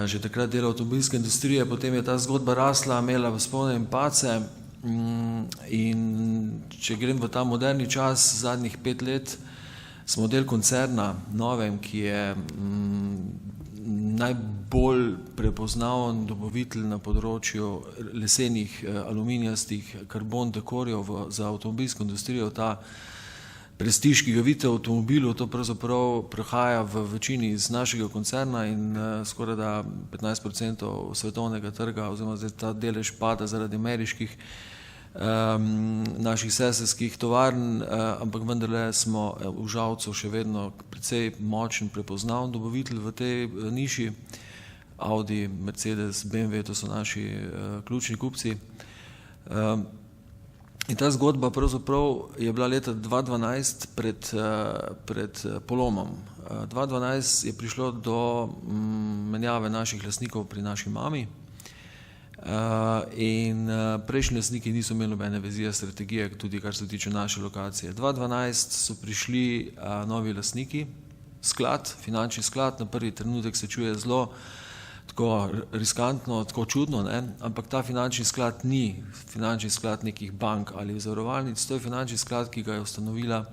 Že takrat dela avtomobilske industrije, potem je ta zgodba rasla, imela vzpone in padce in če grem v ta moderni čas, zadnjih 5 let, smo del koncerna Novem, ki je najbolj prepoznaven dobavitelj na področju lesenih, aluminijastih, karbon dekorjev za avtomobilsko industrijo. Ta prestiž, ki ga vidite v avtomobilu, to pravzaprav prihaja v večini iz našega koncerna in skoraj da 15% svetovnega trga, oziroma zdaj ta delež pada zaradi ameriških naših sestrskih tovarn, ampak vendarle smo v Žalcu še vedno precej močen, prepoznaven dobavitelj v tej niši. Audi, Mercedes, BMW, to so naši ključni kupci. In ta zgodba pravzaprav je bila leta 2012 pred polomom. 2012 je prišlo do menjave naših lastnikov pri naši mami. In prejšnji lastniki niso imeli nobene vizije, strategije, tudi kar se tiče naše lokacije. 2012 so prišli novi lastniki, sklad, finančni sklad, na prvi trenutek se čuje zelo tako riskantno, tako čudno, ne? Ampak ta finančni sklad ni finančni sklad nekih bank ali zavarovalnic, to je finančni sklad, ki ga je ustanovila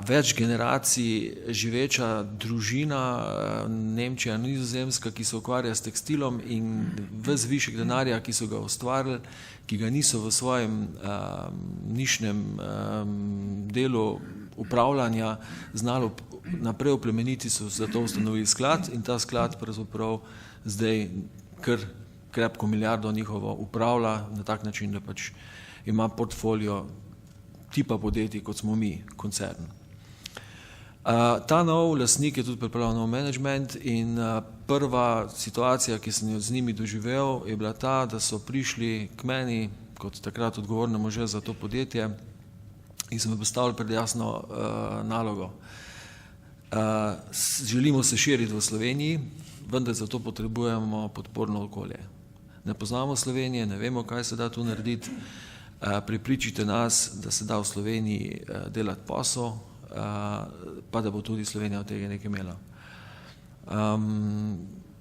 več generacij živeča družina, Nemčija, Nizozemska, ki se ukvarja s tekstilom in ves višek denarja, ki so ga ustvarili, ki ga niso v svojem nišnem delu upravljanja znali naprej oplemeniti, so zato ustanovili sklad in ta sklad pravzaprav zdaj kar krepko milijardo njihovo upravlja na tak način, da pač ima portfolio tipa podjetij, kot smo mi, koncern. Ta nov lastnik je tudi pripravljal nov management in prva situacija, ki sem jo z njimi doživel, je bila ta, da so prišli k meni kot takrat odgovornemu že za to podjetje in so me postavili pred jasno nalogo. Želimo se širiti v Sloveniji, vendar za to potrebujemo podporno okolje. Ne poznamo Slovenije, ne vemo, kaj se da tu narediti. Prepričite nas, da se da v Sloveniji delati posel, pa da bo tudi Slovenija od tega nekaj imela.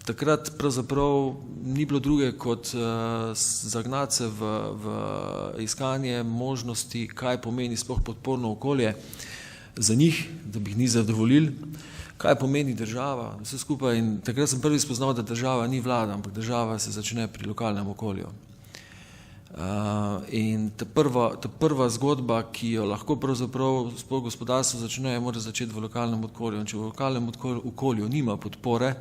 takrat pravzaprav ni bilo druge kot zagnati se v iskanje možnosti, kaj pomeni sploh podporno okolje za njih, da bi jih ni zadovoljili, kaj pomeni država, vse skupaj. In takrat sem prvi spoznal, da država ni vlada, ampak država se začne pri lokalnem okolju. In ta prva zgodba, ki jo lahko pravzaprav sploh gospodarstvo začne, mora začeti v lokalnem okolju. In če v lokalnem okolju nima podpore,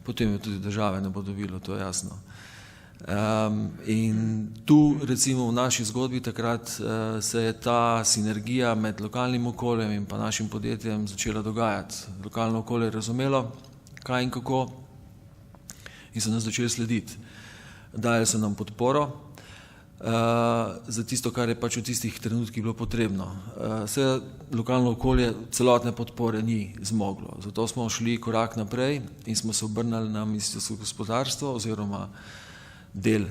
potem jo tudi države ne bo dobilo, to je jasno. In tu recimo v naši zgodbi takrat se je ta sinergija med lokalnim okoljem in pa našim podjetjem začela dogajati. Lokalno okolje je razumelo, kaj in kako, in so nas začeli slediti. Dajali so nam podporo za tisto, kar je pač v tistih trenutkih bilo potrebno. Seveda lokalno okolje celotne podpore ni zmoglo, zato smo šli korak naprej in smo se obrnili na Ministrstvo za gospodarstvo oziroma del,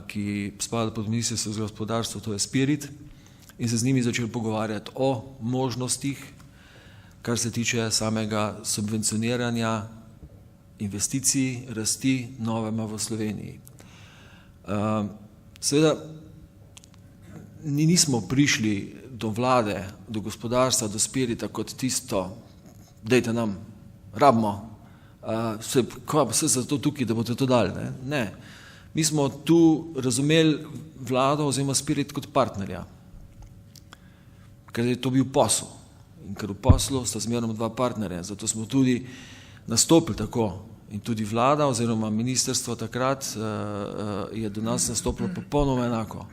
ki spada pod Ministrstvo za gospodarstvo, to je Spirit, in se z njimi začeli pogovarjati o možnostih, kar se tiče samega subvencioniranja investicij, rasti novema v Sloveniji. Seveda nismo prišli do vlade, do gospodarstva, do Spirita kot tisto, dajte nam, rabimo, vse za to tukaj, da boste to dali. Ne. Mi smo tu razumeli vlado oziroma Spirit kot partnerja, ker je to bil posel. In ker v poslu sta zmerno dva partnerja, zato smo tudi nastopili tako. In tudi vlada oziroma ministrstvo takrat je do nas nastopilo popolnoma enako.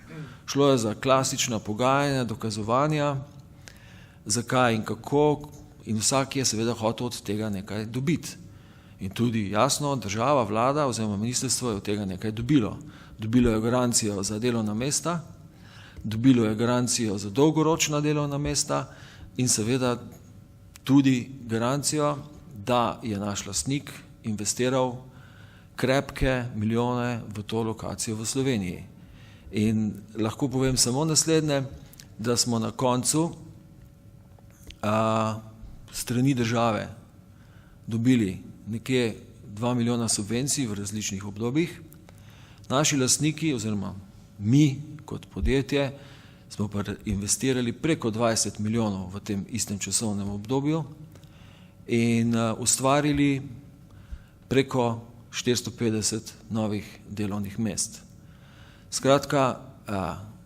Šlo je za klasična pogajanja, dokazovanja, zakaj in kako, in vsak je seveda hotel od tega nekaj dobiti. In tudi jasno, država, vlada oziroma ministrstvo je od tega nekaj dobilo. Dobilo je garancijo za delovna mesta, dobilo je garancijo za dolgoročna delovna mesta in seveda tudi garancijo, da je naš lastnik investiral krepke milijone v to lokacijo v Sloveniji. In lahko povem samo naslednje, da smo na koncu strani države dobili nekje 2 milijona subvencij v različnih obdobjih. Naši lastniki oziroma mi kot podjetje smo pa investirali preko 20 milijonov v tem istem časovnem obdobju in ustvarili preko 450 novih delovnih mest. Skratka,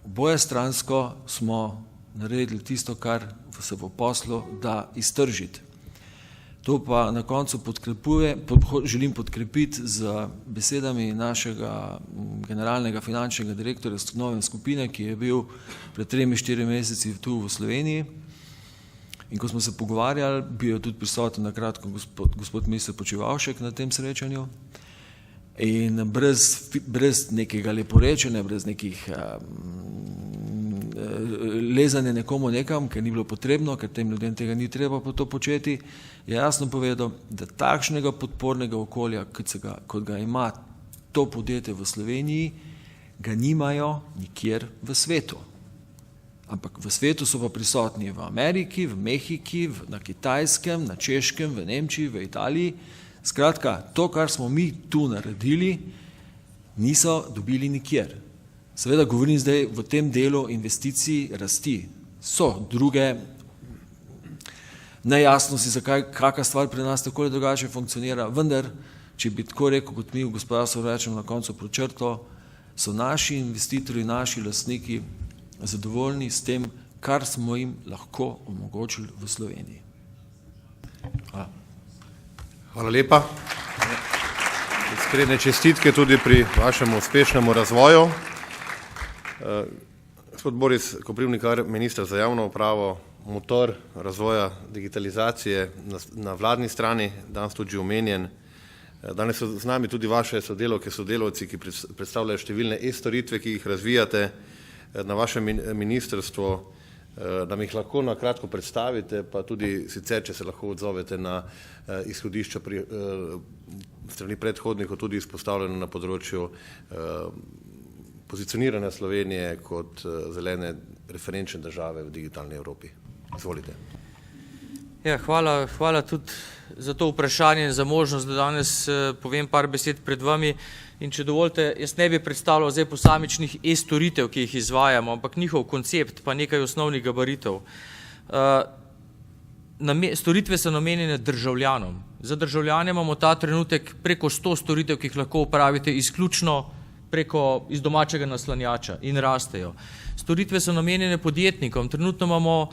obojestransko smo naredili tisto, kar se v poslu da iztržiti. To pa na koncu želim podkrepiti z besedami našega generalnega finančnega direktorja nove skupine, ki je bil pred 3-4 meseci tu v Sloveniji. In ko smo se pogovarjali, bil je tudi prisoten na kratko gospod minister Počivalšek na tem srečanju. In brez nekega leporečenja, brez nekih lezanja nekomu nekam, ker ni bilo potrebno, ker tem ljudem tega ni treba to početi, je jasno povedal, da takšnega podpornega okolja, kot ga ima to podjetje v Sloveniji, ga nimajo nikjer v svetu. Ampak v svetu so pa prisotni v Ameriki, v Mehiki, na Kitajskem, na Češkem, v Nemčiji, v Italiji. Skratka, to, kar smo mi tu naredili, niso dobili nikjer. Seveda govorim zdaj v tem delu investicij rasti. So druge nejasnosti, zakaj kakšna stvar pri nas tako ali drugače funkcionira, vendar, če bi tako rekel, kot mi v gospodarstvu rečemo na koncu pročrto, so naši investitorji, naši lastniki zadovoljni s tem, kar smo jim lahko omogočili v Sloveniji. Hvala. Hvala lepa. Iskrene čestitke tudi pri vašem uspešnemu razvoju. Gospod Boris Koprivnikar, minister za javno upravo, motor razvoja digitalizacije na vladni strani, danes tudi že omenjen. Danes so z nami tudi vaše sodelavke, sodelavci, ki predstavljajo številne e-storitve, ki jih razvijate na vašem ministrstvu. Nam jih lahko na kratko predstavite, pa tudi sicer, če se lahko odzovete na izhodišča strani predhodnikov, tudi izpostavljeno na področju pozicioniranja Slovenije kot zelene referenčne države v digitalni Evropi. Izvolite. Ja, hvala tudi za to vprašanje in za možnost, da danes povem par besed pred vami. In če dovolite, jaz ne bi predstavljal zdaj posamičnih e-storitev, ki jih izvajamo, ampak njihov koncept pa nekaj osnovnih gabaritov. Storitve so namenjene državljanom. Za državljane imamo ta trenutek preko 100 storitev, ki jih lahko upravite izključno iz domačega naslanjača in rastejo. Storitve so namenjene podjetnikom. Trenutno imamo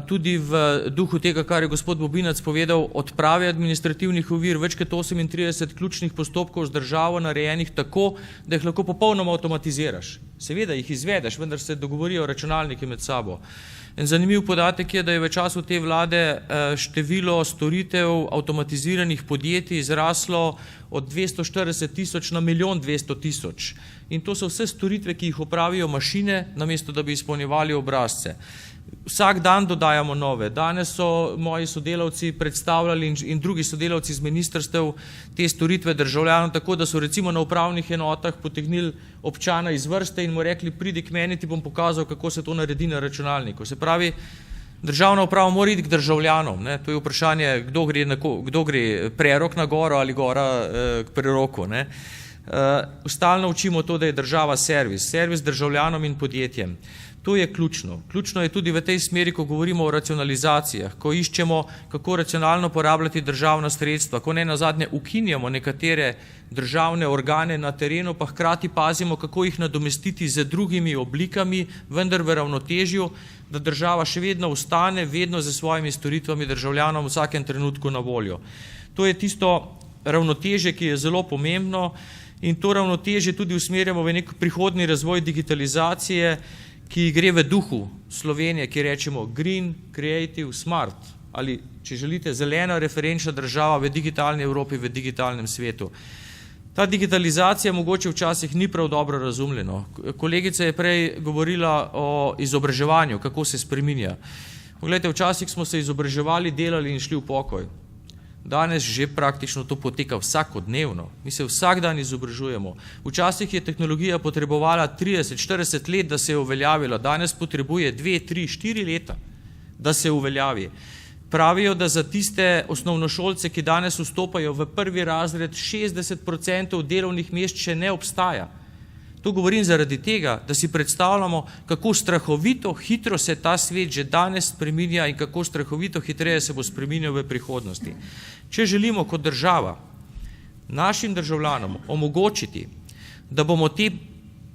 tudi v duhu tega, kar je gospod Bobinac povedal, odprave administrativnih ovir, več kot 38 ključnih postopkov z državo narejenih tako, da jih lahko popolnoma avtomatiziraš. Seveda jih izvedeš, vendar se dogovorijo računalniki med sabo. En zanimiv podatek je, da je v času te vlade število storitev avtomatiziranih podjetij zraslo od 240 tisoč na 1 200 000. In to so vse storitve, ki jih opravijo mašine, namesto da bi izpolnjevali obrazce. Vsak dan dodajamo nove. Danes so moji sodelavci predstavljali in drugi sodelavci z ministrstev te storitve državljanom, tako da so recimo na upravnih enotah potegnili občana iz vrste in mu rekli, pridi k meni, ti bom pokazal, kako se to naredi na računalniku. Se pravi, državna uprava mora iti k državljanom. To je vprašanje, kdo gre prerok na goro ali gora k preroku. Stalno učimo to, da je država servis državljanom in podjetjem. To je ključno. Ključno je tudi v tej smeri, ko govorimo o racionalizacijah, ko iščemo, kako racionalno porabljati državna sredstva, ko ne nazadnje ukinjamo nekatere državne organe na terenu, pa hkrati pazimo, kako jih nadomestiti z drugimi oblikami, vendar v ravnotežju, da država še vedno ostane, vedno z svojimi storitvami državljanom v vsakem trenutku na voljo. To je tisto ravnotežje, ki je zelo pomembno in to ravnotežje tudi usmerjamo v nek prihodnji razvoj digitalizacije, ki gre v duhu Slovenije, ki rečemo green, creative, smart ali, če želite, zelena referenčna država v digitalni Evropi, v digitalnem svetu. Ta digitalizacija mogoče včasih ni prav dobro razumljeno. Kolegica je prej govorila o izobraževanju, kako se spreminja. Poglejte, včasih smo se izobraževali, delali in šli v pokoj. Danes že praktično to poteka vsakodnevno. Mi se vsak dan izobražujemo. Včasih je tehnologija potrebovala 30-40 let, da se je uveljavila. Danes potrebuje 2, 3, 4 leta, da se uveljavi. Pravijo, da za tiste osnovnošolce, ki danes vstopajo v prvi razred, 60% delovnih mest še ne obstaja. To govorim zaradi tega, da si predstavljamo, kako strahovito hitro se ta svet že danes spreminja in kako strahovito hitreje se bo spreminjal v prihodnosti. Če želimo kot država našim državljanom omogočiti, da bomo te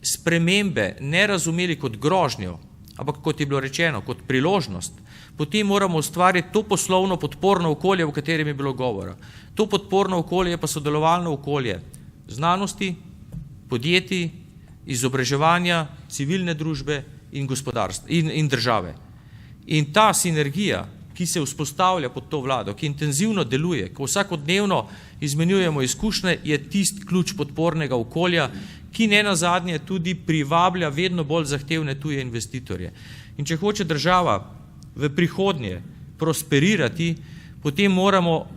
spremembe ne razumeli kot grožnjo, ampak kot je bilo rečeno, kot priložnost, potem moramo ustvariti to poslovno podporno okolje, o katerem je bilo govora. To podporno okolje pa sodelovalno okolje znanosti, podjetij, izobraževanja, civilne družbe in gospodarstva in države. In ta sinergija, ki se vzpostavlja pod to vlado, ki intenzivno deluje, ko vsakodnevno izmenjujemo izkušnje, je tisti ključ podpornega okolja, ki ne nazadnje tudi privablja vedno bolj zahtevne tuje investitorje. In če hoče država v prihodnje prosperirati, potem moramo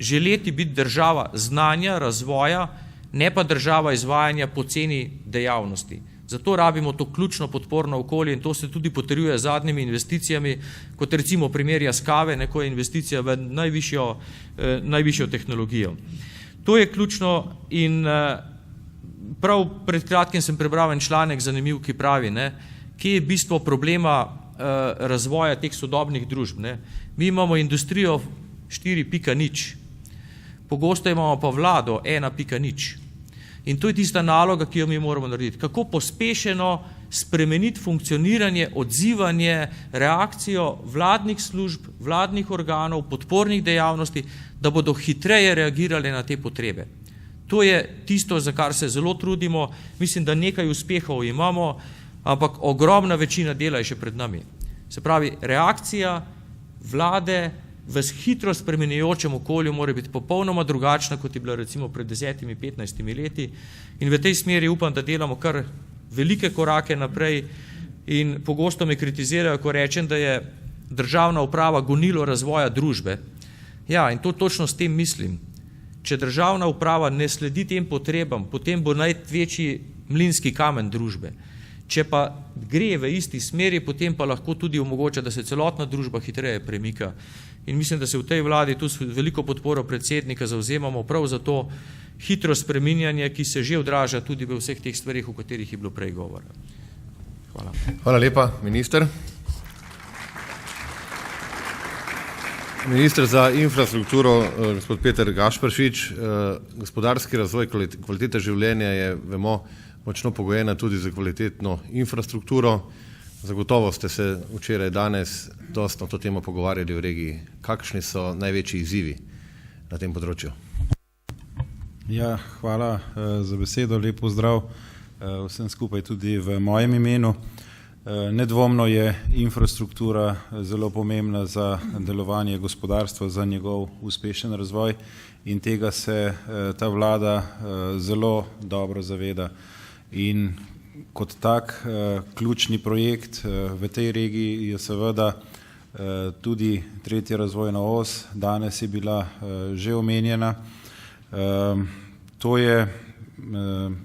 želeti biti država znanja, razvoja, ne pa država izvajanja poceni dejavnosti. Zato rabimo to ključno podporno okolje in to se tudi potrjuje z zadnjimi investicijami, kot recimo primer Yaskave, ko je investicija v najvišjo tehnologijo. To je ključno in prav pred kratkim sem prebral en članek zanimiv, ki pravi, kje je bistvo problema razvoja teh sodobnih družb. Mi imamo industrijo 4.0, pogosto imamo pa vlado 1.0. In to je tista naloga, ki jo mi moramo narediti. Kako pospešeno spremeniti funkcioniranje, odzivanje, reakcijo vladnih služb, vladnih organov, podpornih dejavnosti, da bodo hitreje reagirali na te potrebe. To je tisto, za kar se zelo trudimo. Mislim, da nekaj uspehov imamo, ampak ogromna večina dela je še pred nami. Se pravi, reakcija vlade v hitro spremenjajočem okolju mora biti popolnoma drugačna, kot je bila recimo pred 10-15 leti. In v tej smeri upam, da delamo kar velike korake naprej in pogosto me kritizirajo, ko rečem, da je državna uprava gonilo razvoja družbe. Ja, in to točno s tem mislim. Če državna uprava ne sledi tem potrebam, potem bo največji mlinski kamen družbe. Če pa gre v isti smeri, potem pa lahko tudi omogoča, da se celotna družba hitreje premika. In mislim, da se v tej vladi tu s veliko podporo predsednika zavzemamo prav za to hitro spreminjanje, ki se že odraža tudi v vseh teh stvarih, o katerih je bilo prej govora. Hvala. Hvala lepa, minister. Minister za infrastrukturo, gospod Peter Gašperšič, gospodarski razvoj, kvaliteta življenja je, vemo, močno pogojena tudi za kvalitetno infrastrukturo. Zagotovo ste se včeraj, danes dosti na to temo pogovarjali v regiji. Kakšni so največji izzivi na tem področju? Ja, hvala za besedo, lep pozdrav vsem skupaj tudi v mojem imenu. Nedvomno je infrastruktura zelo pomembna za delovanje gospodarstva, za njegov uspešen razvoj in tega se ta vlada zelo dobro zaveda. In kot tak ključni projekt v tej regiji je seveda tudi tretja razvojna os, danes je bila že omenjena. To je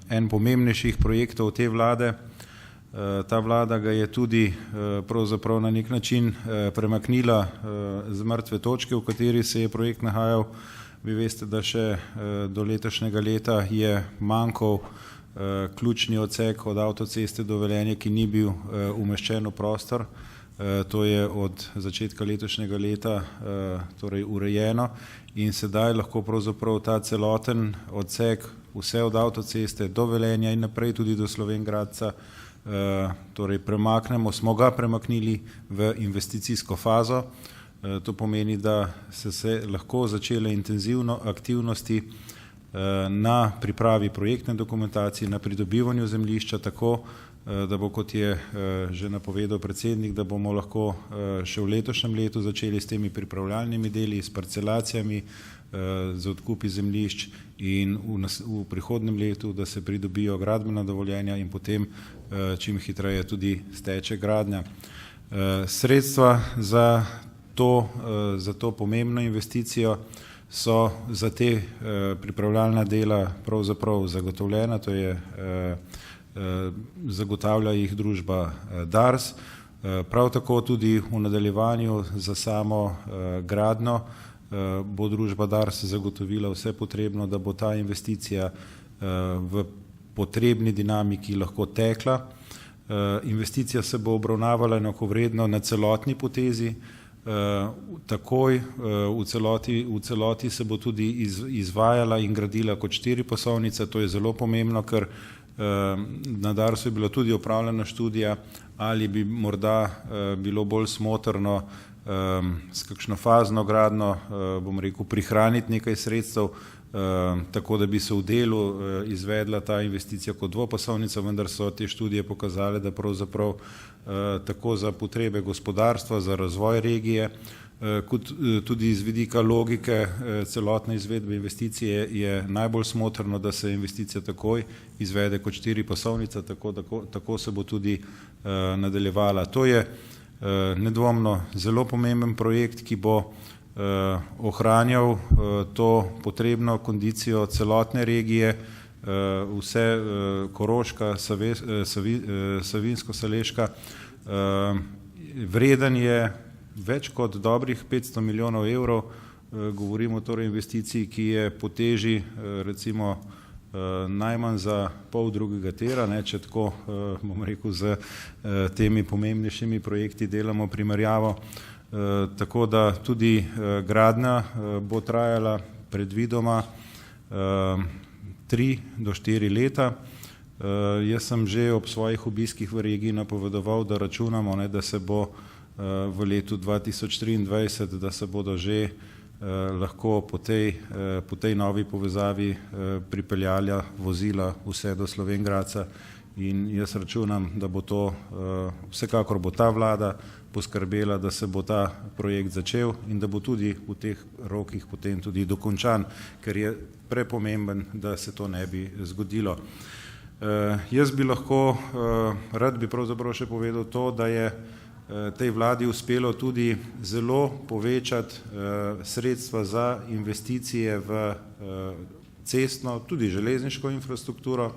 en pomembnejših projektov te vlade. Ta vlada ga je tudi pravzaprav na nek način premaknila z mrtve točke, v kateri se je projekt nahajal. Vi veste, da še do letošnjega leta je manjkal ključni odsek od avtoceste do Velenja, ki ni bil umeščen v prostor. To je od začetka letošnjega leta torej urejeno in sedaj lahko pravzaprav ta celoten odsek vse od avtoceste do Velenja in naprej tudi do Slovenj Gradca torej premaknemo, smo ga premaknili v investicijsko fazo. To pomeni, da se lahko začele intenzivno aktivnosti na pripravi projektne dokumentacije, na pridobivanju zemljišča, tako da bo, kot je že napovedal predsednik, da bomo lahko še v letošnjem letu začeli s temi pripravljalnimi deli, s parcelacijami, z odkupi zemljišč in v prihodnem letu, da se pridobijo gradbena dovoljenja in potem čim hitreje tudi steče gradnja. Sredstva za to pomembno investicijo so za te pripravljalna dela pravzaprav zagotovljena, to je zagotavlja jih družba DARS. Prav tako tudi v nadaljevanju za samo gradnjo bo družba DARS zagotovila vse potrebno, da bo ta investicija v potrebni dinamiki lahko tekla. Investicija se bo obravnavala enakovredno na celotni potezi, takoj v celoti se bo tudi izvajala in gradila kot 4-pasovnica. To je zelo pomembno, ker na DARS-u je bila tudi opravljena študija, ali bi morda bilo bolj smotrno s kakšno fazno gradnjo, bom rekel, prihraniti nekaj sredstev, tako da bi se v delu izvedla ta investicija kot 2-pasovnica, vendar so te študije pokazale, da pravzaprav tako za potrebe gospodarstva, za razvoj regije, kot tudi iz vidika logike celotne izvedbe investicije je najbolj smotrno, da se investicija takoj izvede kot 4-pasovnica, tako se bo tudi nadaljevala. To je nedvomno zelo pomemben projekt, ki bo ohranjal to potrebno kondicijo celotne regije, vse Koroška, Savinjsko-Saleška. Vreden je več kot dobrih 500 milijonov evrov, govorimo torej o investiciji, ki je po teži recimo najmanj za pol drugega tira, če tako bom rekel z temi pomembnejšimi projekti delamo primerjavo. Tako da tudi gradnja bo trajala predvidoma 3 do 4 leta. Jaz sem že ob svojih obiskih v regiji napovedoval, da računamo, da se bo v letu 2023, da se bodo že lahko po tej novi povezavi pripeljala vozila vse do Slovenj Gradca in jaz računam, da bo to, vsekakor bo ta vlada poskrbela, da se bo ta projekt začel in da bo tudi v teh rokih potem tudi dokončan, ker je prepomemben, da se to ne bi zgodilo. Jaz bi lahko, rad bi pravzaprav še povedal to, da je tej vladi uspelo tudi zelo povečati sredstva za investicije v cestno, tudi železniško infrastrukturo.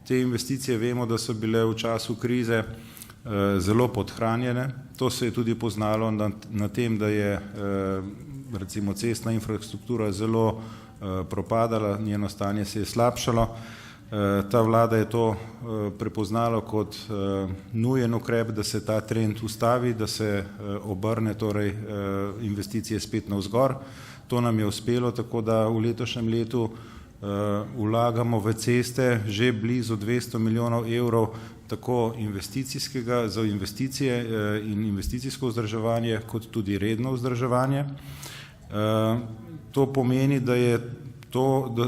Te investicije vemo, da so bile v času krize zelo podhranjene. To se je tudi poznalo na tem, da je recimo cestna infrastruktura zelo propadala, njeno stanje se je slabšalo. Ta vlada je to prepoznala kot nujen ukrep, da se ta trend ustavi, da se obrne torej investicije spet navzgor. To nam je uspelo, tako da v letošnjem letu vlagamo v ceste že blizu 200 milijonov evrov, tako investicijskega za investicije in investicijsko vzdrževanje, kot tudi redno vzdrževanje. To pomeni, da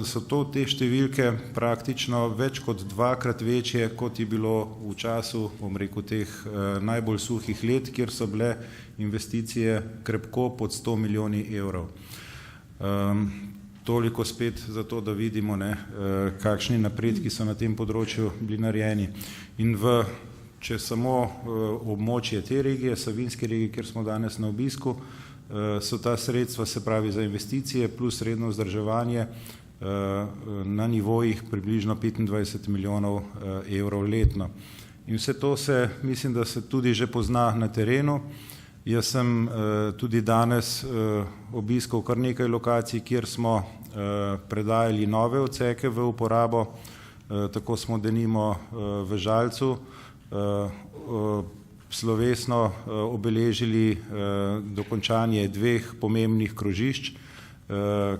so te številke praktično več kot dvakrat večje, kot je bilo v času, bom rekel, teh najbolj suhih let, kjer so bile investicije krepko pod 100 milijoni evrov. Toliko spet za to, da vidimo, kakšni napredki so na tem področju bili narejeni. In če samo območje te regije, Savinjske regije, kjer smo danes na obisku, so ta sredstva, se pravi za investicije plus redno vzdrževanje, na nivojih približno 25 milijonov evrov letno. In vse to mislim, da se tudi že pozna na terenu. Jaz sem tudi danes obiskal kar nekaj lokacij, kjer smo predajali nove odseke v uporabo. Tako smo denimo v Žalcu slovesno obeležili dokončanje 2 pomembnih krožišč,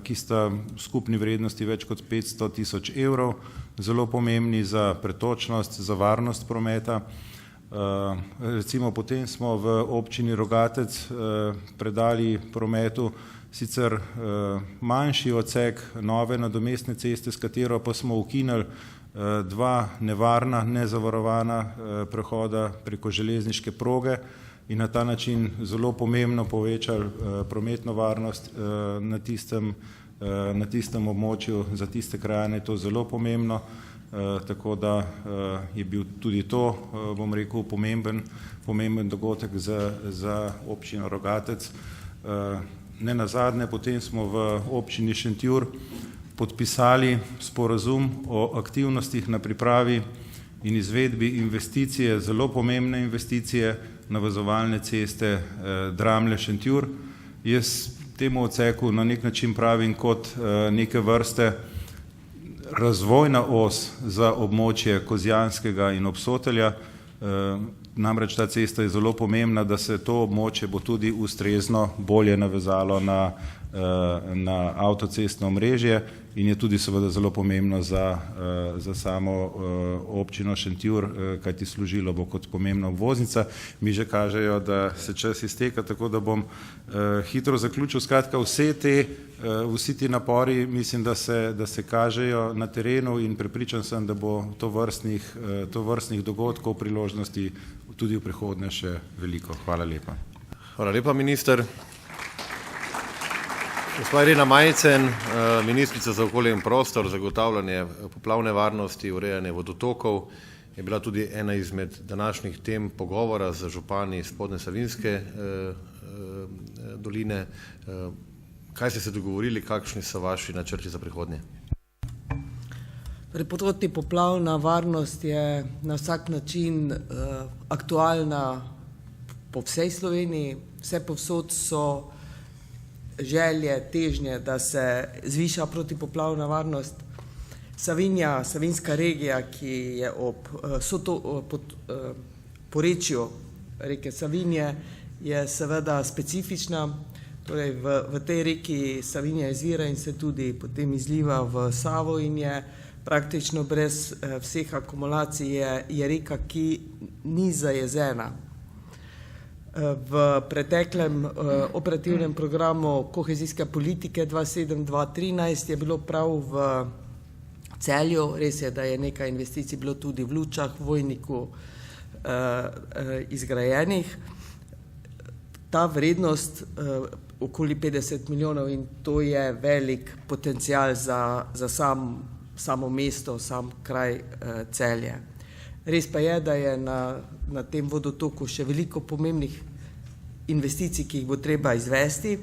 ki sta v skupni vrednosti več kot 500 tisoč evrov, zelo pomembni za pretočnost, za varnost prometa. Recimo potem smo v občini Rogatec predali prometu sicer manjši odsek nove nadomestne ceste, s katero pa smo ukinili 2 nevarna, nezavarovana prehoda preko železniške proge in na ta način zelo pomembno povečali prometno varnost na tistem območju. Za tiste krajane je to zelo pomembno, tako da je bil tudi to, bom rekel, pomemben dogodek za občino Rogatec. Ne nazadnje, potem smo v občini Šentjur podpisali sporazum o aktivnostih na pripravi in izvedbi investicije, zelo pomembne investicije, navezovalne ceste Dramlje-Šentjur. Jaz temu odseku na nek način pravim kot neke vrste razvojna os za območje Kozjanskega in Obsotelja. Namreč ta cesta je zelo pomembna, da se to območje bo tudi ustrezno bolje navezalo na avtocestno omrežje in je tudi seveda zelo pomembno za samo občino Šentjur, kajti služilo bo kot pomembna obvoznica. Mi že kažejo, da se čas izteka, tako da bom hitro zaključil. Skratka, vsi ti napori mislim, da se kažejo na terenu in prepričan sem, da bo tovrstnih dogodkov, priložnosti tudi v prihodnje še veliko. Hvala lepa. Hvala lepa, minister. Gospa Irena Majcen, ministrica za okolje in prostor, zagotavljanje poplavne varnosti, urejanje vodotokov, je bila tudi ena izmed današnjih tem pogovora z župani Spodnje Savinjske doline. Kaj ste se dogovorili, kakšni so vaši načrti za prihodnje? Protipoplavna varnost je na vsak način aktualna po vsej Sloveniji. Vse povsod so želje, težnje, da se zviša protipoplavna varnost. Savinja, Savinjska regija, ki je pod porečju reke Savinje, je seveda specifična. Torej v tej reki Savinja izvira in se tudi potem izliva v Savo in je praktično brez vseh akumulacij je reka, ki ni zajezena. V preteklem operativnem programu kohezijske politike 2007-2013 je bilo prav v Celju, res je, da je nekaj investicij bilo tudi v Lučah, Vojniku izgrajenih. Ta vrednost okoli 50 milijonov in to je velik potencial za samo mesto, sam kraj Celje. Res pa je, da je na tem vodotoku še veliko pomembnih investicij, ki jih bo treba izvesti,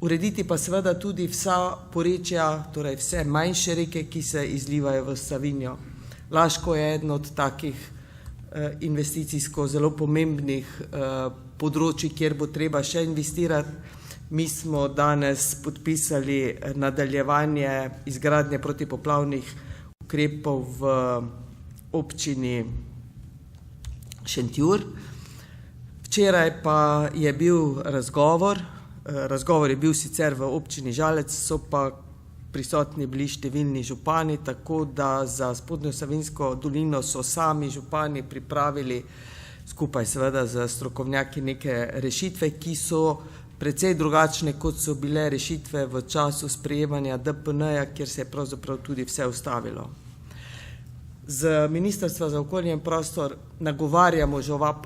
urediti pa seveda tudi vsa porečja, torej vse manjše reke, ki se izlivajo v Savinjo. Laško je eden od takih investicijsko zelo pomembnih področji, kjer bo treba še investirati. Mi smo danes podpisali nadaljevanje izgradnje protipoplavnih ukrepov v občini Šentjur. Včeraj pa je bil razgovor je bil sicer v občini Žalec, so pa prisotni bili številni župani, tako da za Spodnjo Savinjsko dolino so sami župani pripravili skupaj seveda z strokovnjaki neke rešitve, ki so precej drugačne, kot so bile rešitve v času sprejemanja DPN-ja, kjer se je pravzaprav tudi vse ustavilo. Z Ministrstva za okolje in prostor nagovarjamo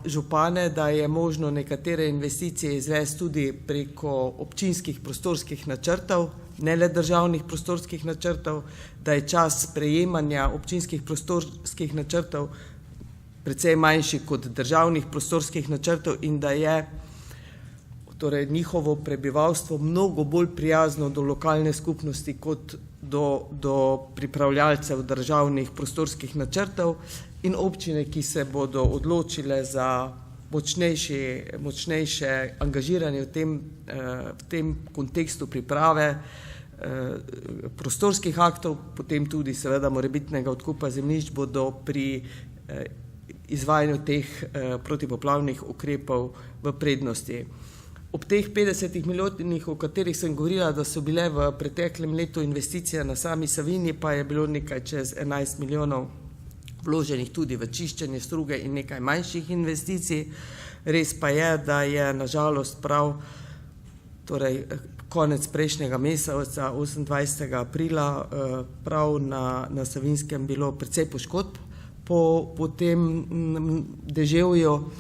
župane, da je možno nekatere investicije izvesti tudi preko občinskih prostorskih načrtov, ne le državnih prostorskih načrtov, da je čas sprejemanja občinskih prostorskih načrtov precej manjši kot državnih prostorskih načrtov in da je torej njihovo prebivalstvo mnogo bolj prijazno do lokalne skupnosti kot do pripravljalcev državnih prostorskih načrtov in občine, ki se bodo odločile za močnejše angažiranje v tem kontekstu priprave prostorskih aktov, potem tudi seveda morebitnega odkupa zemljišč, bodo pri izvajanju teh protipoplavnih ukrepov v prednosti. Ob teh 50 milijonih, o katerih sem govorila, da so bile v preteklem letu investicije na sami Savinji, pa je bilo nekaj čez 11 milijonov vloženih tudi v čiščenje struge in nekaj manjših investicij. Res pa je, da je nažalost prav konec prejšnjega meseca, 28. aprila, prav na Savinjskem bilo precej poškodb po tem deževju.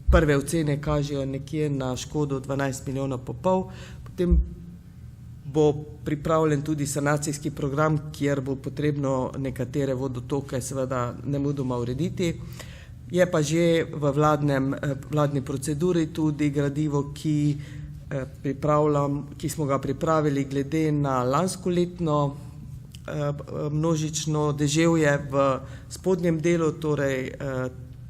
Prve ocene kažejo nekje na škodo 12,5 milijona. Potem bo pripravljen tudi sanacijski program, kjer bo potrebno nekatere vodotoke seveda nemudoma urediti. Je pa že v vladni proceduri tudi gradivo, ki smo ga pripravili glede na lanskoletno množično deževje v spodnjem delu, torej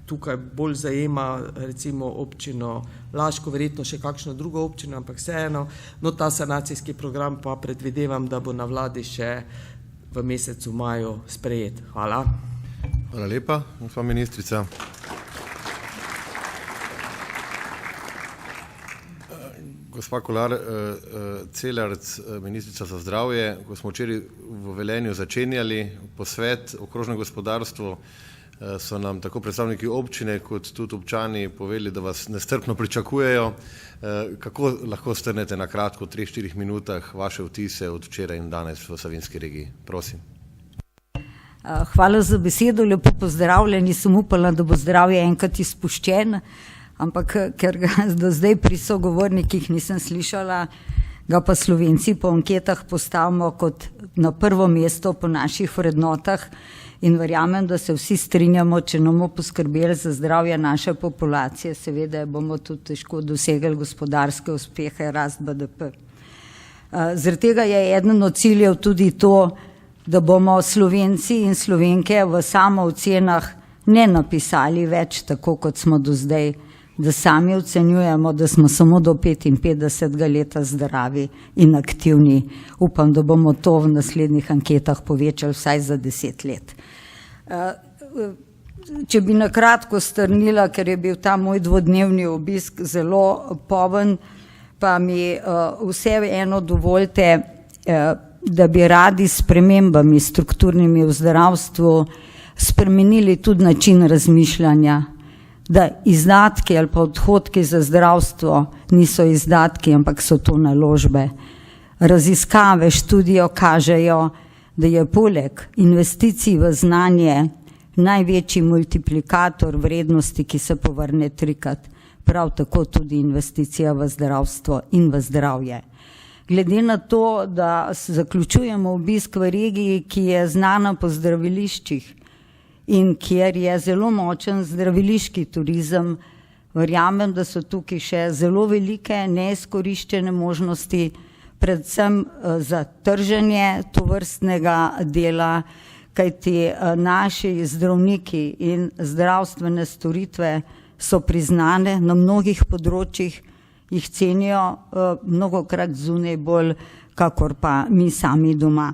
tukaj bolj zajema recimo občino Laško, verjetno še kakšno drugo občino, ampak vseeno. No, ta sanacijski program pa predvidevam, da bo na vladi še v mesecu maju sprejet. Hvala. Hvala lepa, gospa ministrica. Gospa Kolar Celarc, ministrica za zdravje, ko smo včeraj v Velenju začenjali posvet o krožnem gospodarstvu, so nam tako predstavniki občine kot tudi občani povedali, da vas nestrpno pričakujejo. Kako lahko strnete na kratko, v 3-4 minutah, vaše vtise od včeraj in danes v Savinjski regiji? Prosim. Hvala za besedo, lepo pozdravljeni. Sem upala, da bo zdravje enkrat izpuščen, ampak ker ga do zdaj pri sogovornikih nisem slišala, ga pa Slovenci po anketah postavimo kot na prvo mesto po naših vrednotah. In verjamem, da se vsi strinjamo, če ne bomo poskrbeli za zdravje naše populacije, seveda bomo tudi težko dosegli gospodarske uspehe, rast BDP. Zaradi tega je eden od ciljev tudi to, da bomo Slovenci in Slovenke v samoocenah ne napisali več tako, kot smo do zdaj, da sami ocenjujemo, da smo samo do 55. leta zdravi in aktivni. Upam, da bomo to v naslednjih anketah povečali vsaj za 10 let. Če bi na kratko strnila, ker je bil ta moj dvodnevni obisk zelo poln, pa mi vseeno dovolite, da bi radi s spremembami strukturnimi v zdravstvu spremenili tudi način razmišljanja, da izdatki ali pa odhodki za zdravstvo niso izdatki, ampak so to naložbe. Raziskave, študije kažejo, da je poleg investicij v znanje največji multiplikator vrednosti, ki se povrne 3-krat, prav tako tudi investicija v zdravstvo in v zdravje. Glede na to, da zaključujemo obisk v regiji, ki je znana po zdraviliščih in kjer je zelo močen zdraviliški turizem, verjamem, da so tukaj še zelo velike neizkoriščene možnosti, predvsem za trženje tovrstnega dela, kajti naši zdravniki in zdravstvene storitve so priznane na mnogih področjih, jih cenijo mnogokrat zunaj bolj, kakor pa mi sami doma.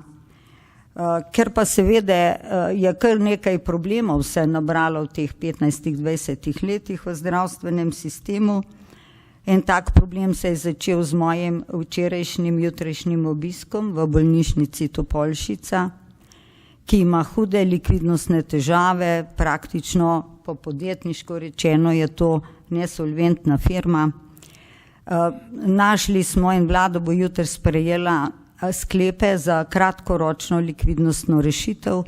Ker pa seveda je kar nekaj problemov se nabralo v teh 15-20 letih v zdravstvenem sistemu. En tak problem se je začel z mojim včerajšnjim jutrišnjim obiskom v bolnišnici Topolšica, ki ima hude likvidnostne težave, praktično po podjetniško rečeno je to nesolventna firma. Našli smo in vlada bo jutri sprejela sklepe za kratkoročno likvidnostno rešitev,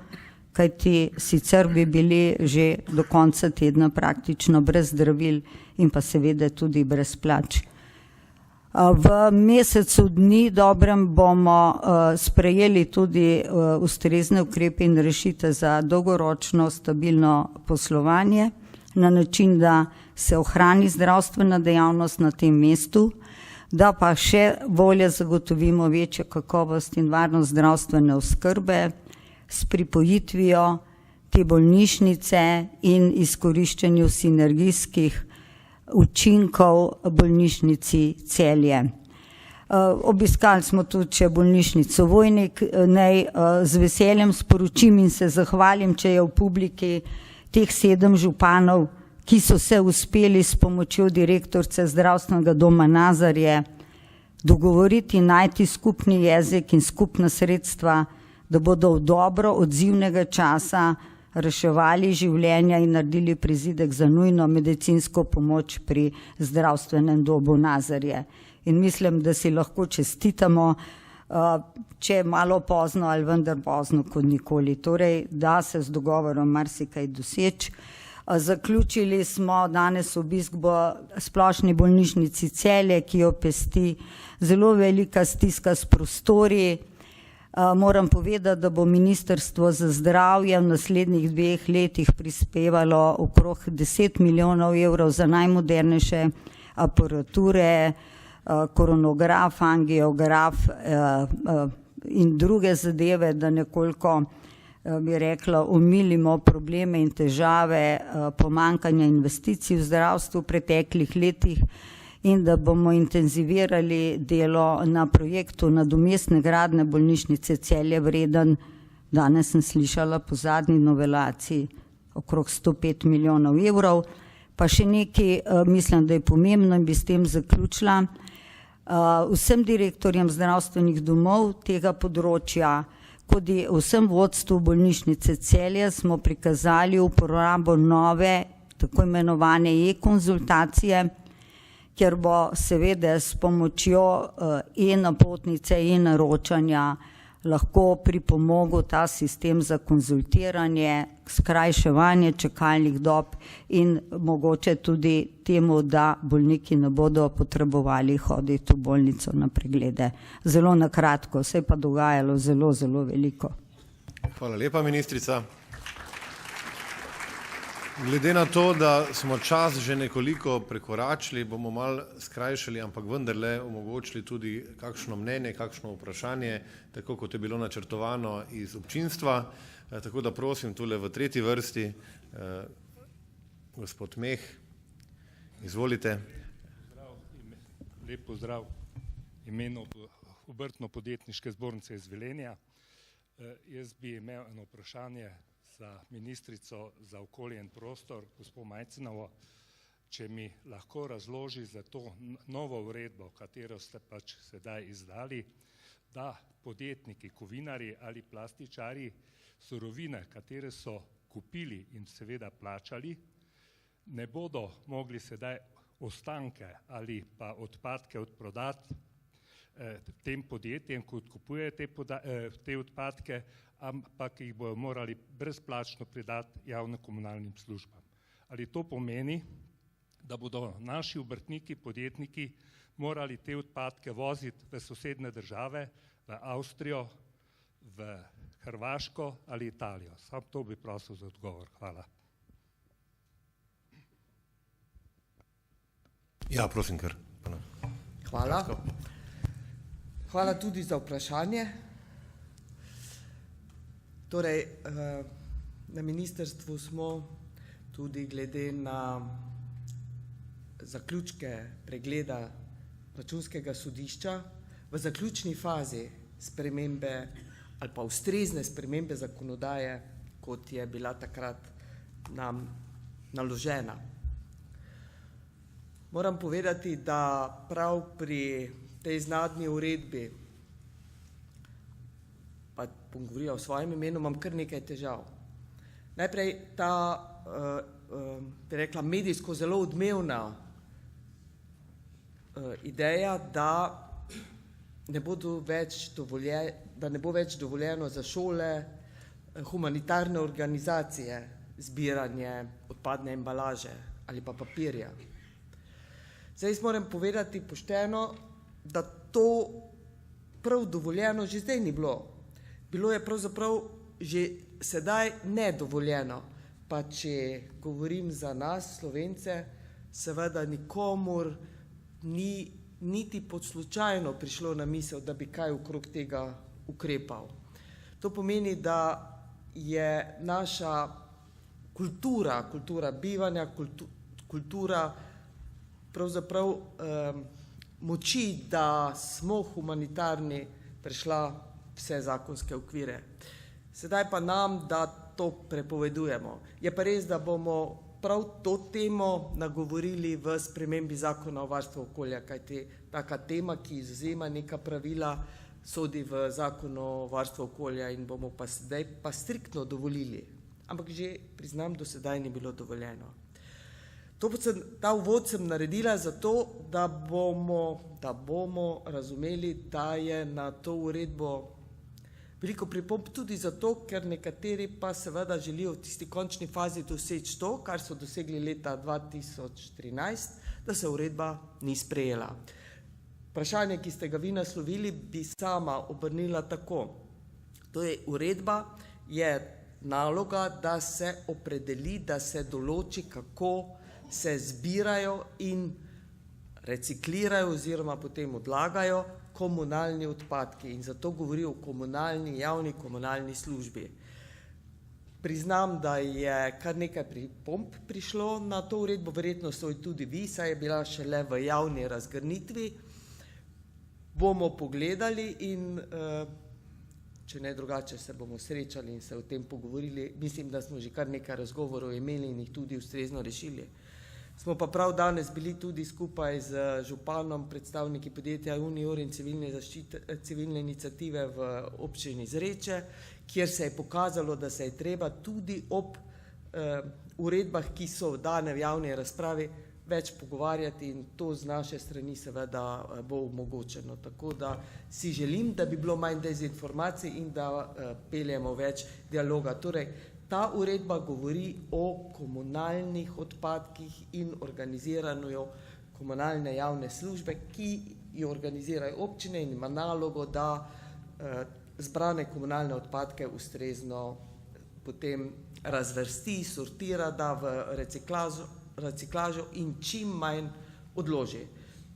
kajti sicer bi bili že do konca tedna praktično brez zdravil in pa seveda tudi brez plač. V mesecu dni dobrem bomo sprejeli tudi ustrezne ukrepe in rešitve za dolgoročno stabilno poslovanje na način, da se ohrani zdravstvena dejavnost na tem mestu, da pa še bolje zagotovimo večjo kakovost in varnost zdravstvene oskrbe s pripojitvijo te bolnišnice in izkoriščanju sinergijskih učinkov bolnišnici Celje. Obiskali smo tudi še bolnišnico Vojnik, naj z veseljem sporočim in se zahvalim, če je v publiki teh 7 županov, ki so se uspeli s pomočjo direktorice zdravstvenega doma Nazarje dogovoriti, najti skupni jezik in skupna sredstva, da bodo v dobro odzivnega časa reševali življenja in naredili prizidek za nujno medicinsko pomoč pri zdravstvenem domu Nazarje. In mislim, da si lahko čestitamo, če je malo pozno ali vendar pozno kot nikoli. Torej, da se z dogovorom marsikaj doseči. Zaključili smo danes obisk v splošni bolnišnici Celje, ki jo pesti zelo velika stiska s prostori. Moram povedati, da bo Ministrstvo za zdravje v naslednjih 2 letih prispevalo okrog 10 milijonov evrov za najmodernejše aparature, koronograf, angiograf in druge zadeve, da nekoliko, bi rekla, omilimo probleme in težave pomanjkanja investicij v zdravstvu v preteklih letih in da bomo intenzivirali delo na projektu nadomestne gradnje bolnišnice Celje vreden, danes sem slišala po zadnji novelaciji, okrog 105 milijonov evrov. Pa še nekaj, mislim, da je pomembno in bi s tem zaključila. Vsem direktorjem zdravstvenih domov tega področja, kot je vsem vodstvu bolnišnice Celje, smo prikazali uporabo nove, tako imenovane e-konzultacije, kjer bo seveda s pomočjo e-napotnice in naročanja lahko pripomogel ta sistem za konzultiranje, skrajševanje čakalnih dob in mogoče tudi temu, da bolniki ne bodo potrebovali hoditi v bolnico na preglede. Zelo na kratko, se je pa dogajalo zelo, zelo veliko. Hvala lepa, ministrica. Glede na to, da smo čas že nekoliko prekoračili, bomo malo skrajšali, ampak vendarle omogočili tudi kakšno mnenje, kakšno vprašanje, tako kot je bilo načrtovano iz občinstva. Tako da prosim tule v 3. vrsti, gospod Meh, izvolite. Lep pozdrav imenu Obrtno-podjetniške zbornice iz Velenja. Jaz bi imel eno vprašanje za ministrico za okolje in prostor, gospod Majcenovo, če mi lahko razloži za to novo uredbo, katero ste pač sedaj izdali, da podjetniki, kovinarji ali plastičarji surovine, katere so kupili in seveda plačali, ne bodo mogli sedaj ostanke ali pa odpadke odprodati tem podjetjem, ko odkupuje te odpadke, ampak jih bojo morali brezplačno predati javno-komunalnim službam. Ali to pomeni, da bodo naši obrtniki, podjetniki morali te odpadke voziti v sosednje države, v Avstrijo, v Hrvaško ali Italijo? Samo to bi prosil za odgovor. Hvala. Ja, prosim, kar. Hvala. Hvala tudi za vprašanje. Torej, na ministrstvu smo tudi glede na zaključke pregleda Računskega sodišča v zaključni fazi spremembe ali pa ustrezne spremembe zakonodaje, kot je bila takrat nam naložena. Moram povedati, da prav pri tej zadnji uredbi, pa bom govorila o svojem imenu, imam kar nekaj težav. Najprej ta, bi rekla, medijsko zelo odmevna ideja, da ne bo več dovoljeno za šole, humanitarne organizacije zbiranje odpadne embalaže ali pa papirja. Zdaj jaz moram povedati pošteno, da to prav dovoljeno že zdaj ni bilo. Bilo je pravzaprav že sedaj nedovoljeno, pa če govorim za nas, Slovence, seveda nikomur ni niti slučajno prišlo na misel, da bi kaj okrog tega ukrepal. To pomeni, da je naša kultura bivanja, kultura pravzaprav moči, da smo humanitarni, prešla vse zakonske okvire. Sedaj pa nam, da to prepovedujemo. Je pa res, da bomo prav to temo nagovorili v spremembi zakona o varstvu okolja, kajti taka tema, ki izvzema neka pravila, sodi v zakon o varstvu okolja in bomo pa sedaj pa striktno dovolili. Ampak že, priznam, do sedaj ni bilo dovoljeno. Ta uvod sem naredila zato, da bomo razumeli, da je na to uredbo veliko pripomb tudi zato, ker nekateri pa seveda želijo v tisti končni fazi doseči to, kar so dosegli leta 2013, da se uredba ni sprejela. Vprašanje, ki ste ga vi naslovili, bi sama obrnila tako. To je uredba, je naloga, da se opredeli, da se določi, kako se zbirajo in reciklirajo oziroma potem odlagajo komunalni odpadki in zato govori o javni komunalni službi. Priznam, da je kar nekaj pripomb prišlo na to uredbo, verjetno so tudi vi, saj je bila šele v javni razgrnitvi. Bomo pogledali in če ne drugače se bomo srečali in se o tem pogovorili. Mislim, da smo že kar nekaj razgovorov imeli in jih tudi ustrezno rešili. Smo pa prav danes bili tudi skupaj z županom, predstavniki podjetja Unior in civilne iniciative v občini Zreče, kjer se je pokazalo, da se je treba tudi ob uredbah, ki so dane v javni razpravi, več pogovarjati in to z naše strani seveda bo omogočeno. Tako da si želim, da bi bilo manj dezinformacij in da peljemo več dialoga. Torej, ta uredba govori o komunalnih odpadkih in organiziranju komunalne javne službe, ki jo organizirajo občine in ima nalogo, da zbrane komunalne odpadke ustrezno potem razvrsti, sortira, da v reciklažo in čim manj odloži.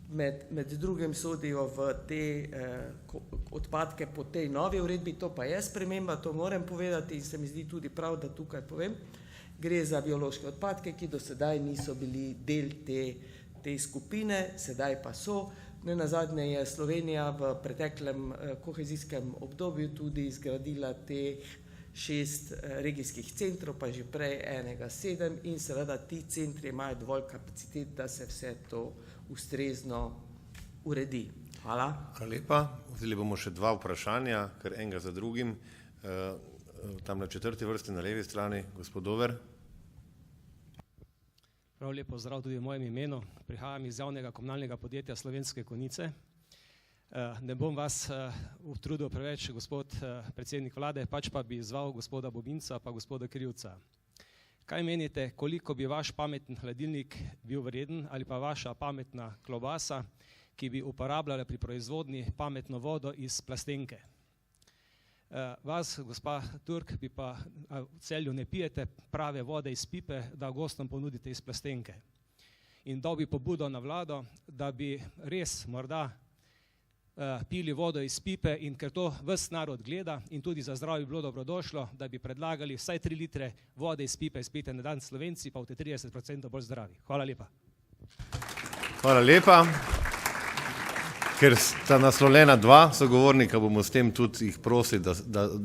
Med drugim sodijo v te odpadke po tej novi uredbi, to pa je sprememba, to moram povedati in se mi zdi tudi prav, da tukaj povem. Gre za biološke odpadke, ki do sedaj niso bili del te skupine, sedaj pa so. Nenazadnje je Slovenija v preteklem kohezijskem obdobju tudi zgradila teh 6 regijskih centrov, pa že prej enega 7 in seveda ti centri imajo dovolj kapacitet, da se vse to ustrezno uredi. Hvala. Hvala lepa. Vzeli bomo še 2 vprašanja, kar enega za drugim. Tam na 4. vrsti na levi strani, gospod Dover. Prav lepo pozdrav tudi v mojem imenu. Prihajam iz javnega komunalnega podjetja Slovenske Konjice. Ne bom vas utrudil preveč, gospod predsednik vlade, pač pa bi izval gospoda Bobinca pa gospoda Krivca. Kaj menite, koliko bi vaš pameten hladilnik bil vreden ali pa vaša pametna klobasa, ki bi uporabljala pri proizvodnji pametno vodo iz plastenke? Vas, gospa Turk, bi pa v Celju ne pijete prave vode iz pipe, da gostom ponudite iz plastenke. In dal bi pobudo na vlado, da bi res morda pili vodo iz pipe in ker to ves narod gleda in tudi za zdravje bi bilo dobrodošlo, da bi predlagali vsaj 3 litre vode iz pipe spijte na dan, Slovenci pa v te 30% bolj zdravi. Hvala lepa. Hvala lepa. Ker sta naslovljena 2 sogovornika, bomo s tem tudi jih prosili,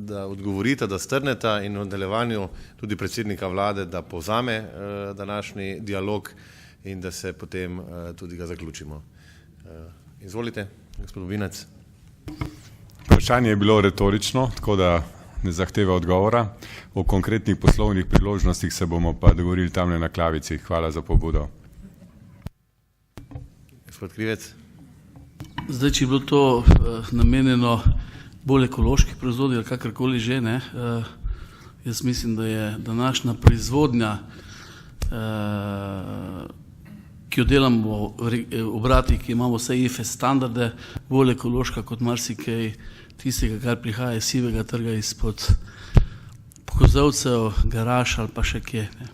da odgovorite, da strneta in v nadaljevanju tudi predsednika vlade, da povzame današnji dialog in da se potem tudi ga zaključimo. Izvolite, gospod Bobinec. Vprašanje je bilo retorično, tako da ne zahteva odgovora. O konkretnih poslovnih priložnostih se bomo pa dogovorili tamle na klavici. Hvala za pobudo. Gospod Krivec. Zdaj, če je bilo to namenjeno bolj ekološki proizvodi ali kakorkoli že, ne, jaz mislim, da je današnja proizvodnja, ki jo delamo obrati, ki imamo vse IFE standarde, bolj ekološka kot marsikaj tistega, kar prihaja iz sivega trga, izpod kozovcev, garaž ali pa še kje. Ne.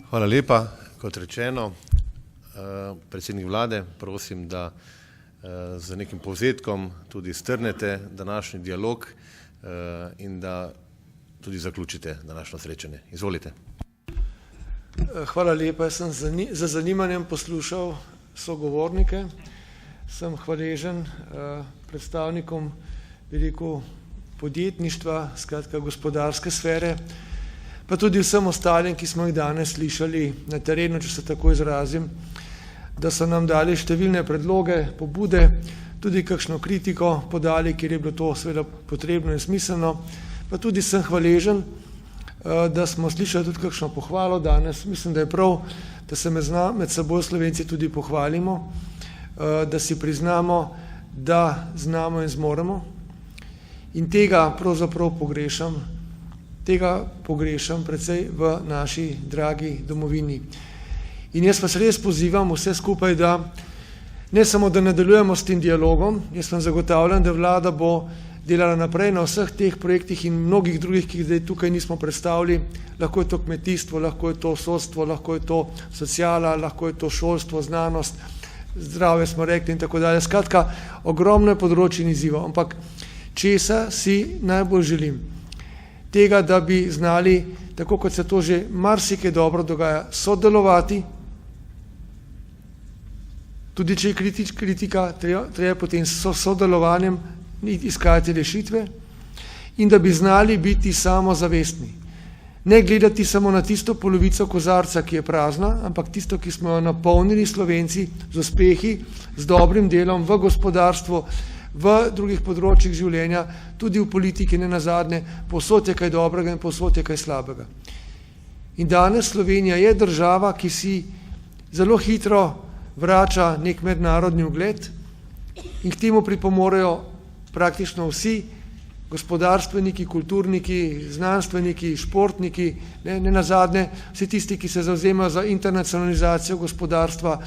Hvala lepa. Kot rečeno, predsednik vlade, prosim, da z nekim povzetkom tudi strnete današnji dialog in da tudi zaključite današnjo srečanje. Izvolite. Hvala lepa, jaz sem za zanimanjem poslušal sogovornike, sem hvaležen predstavnikom, bi rekel, podjetništva, skratka gospodarske sfere, pa tudi vsem ostalim, ki smo jih danes slišali na terenu, če se tako izrazim, da so nam dali številne predloge, pobude, tudi kakšno kritiko podali, kjer je bilo to seveda potrebno in smiselno, pa tudi sem hvaležen, da smo slišali tudi kakšno pohvalo danes. Mislim, da je prav, da se med seboj Slovenci tudi pohvalimo, da si priznamo, da znamo in zmoremo in tega pravzaprav pogrešam predvsej v naši dragi domovini. In jaz vas res pozivam vse skupaj, da ne samo, da nadaljujemo s tem dialogom, jaz vam zagotavljam, da vlada bo delala naprej na vseh teh projektih in mnogih drugih, ki jih zdaj tukaj nismo predstavili, lahko je to kmetijstvo, lahko je to sodstvo, lahko je to sociala, lahko je to šolstvo, znanost, zdravje smo rekli in tako dalje. Skratka, ogromno je področij in izzivov, ampak česa si najbolj želim? Tega, da bi znali, tako kot se to že marsikaj dobro dogaja, sodelovati, tudi če je kritika, treba potem s sodelovanjem iskati rešitve in da bi znali biti samozavestni. Ne gledati samo na tisto polovico kozarca, ki je prazna, ampak tisto, ki smo jo napolnili Slovenci z uspehi, z dobrim delom v gospodarstvu, v drugih področjih življenja, tudi v politiki, ne nazadnje, povsod je kaj dobrega in povsod je kaj slabega. In danes Slovenija je država, ki si zelo hitro vrača nek mednarodni ugled in k temu pripomorejo praktično vsi gospodarstveniki, kulturniki, znanstveniki, športniki, ne nazadnje vsi tisti, ki se zavzemajo za internacionalizacijo gospodarstva,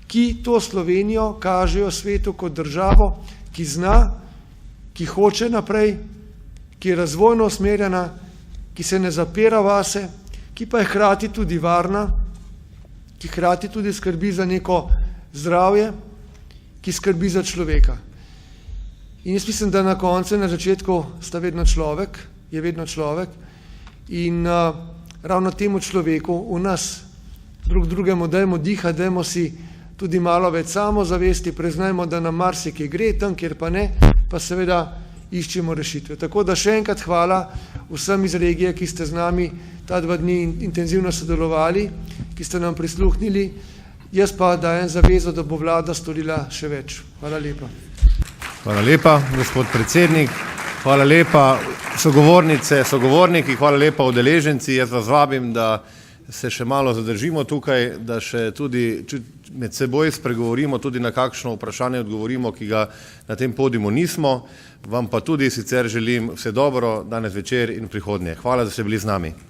ki to Slovenijo kažejo svetu kot državo, ki zna, ki hoče naprej, ki je razvojno usmerjena, ki se ne zapira vase, ki pa je hkrati tudi varna, ki hkrati tudi skrbi za neko zdravje, ki skrbi za človeka. In jaz mislim, da na koncu in na začetku sta vedno človek, je vedno človek in ravno temu človeku v nas, drugemu dajmo dihati, dajmo si tudi malo več samozavesti, priznajmo, da nam marsikaj gre, tam, kjer pa ne, pa seveda iščemo rešitve. Tako da še enkrat hvala vsem iz regije, ki ste z nami ta 2 dni intenzivno sodelovali, ki ste nam prisluhnili. Jaz pa dajem zavezo, da bo vlada storila še več. Hvala lepa. Hvala lepa, gospod predsednik. Hvala lepa sogovornice, sogovorniki, hvala lepa udeleženci. Jaz vas vabim, da se še malo zadržimo tukaj, da še tudi med seboj spregovorimo, tudi na kakšno vprašanje odgovorimo, ki ga na tem podiumu nismo. Vam pa tudi sicer želim vse dobro danes večer in prihodnje. Hvala, da ste bili z nami.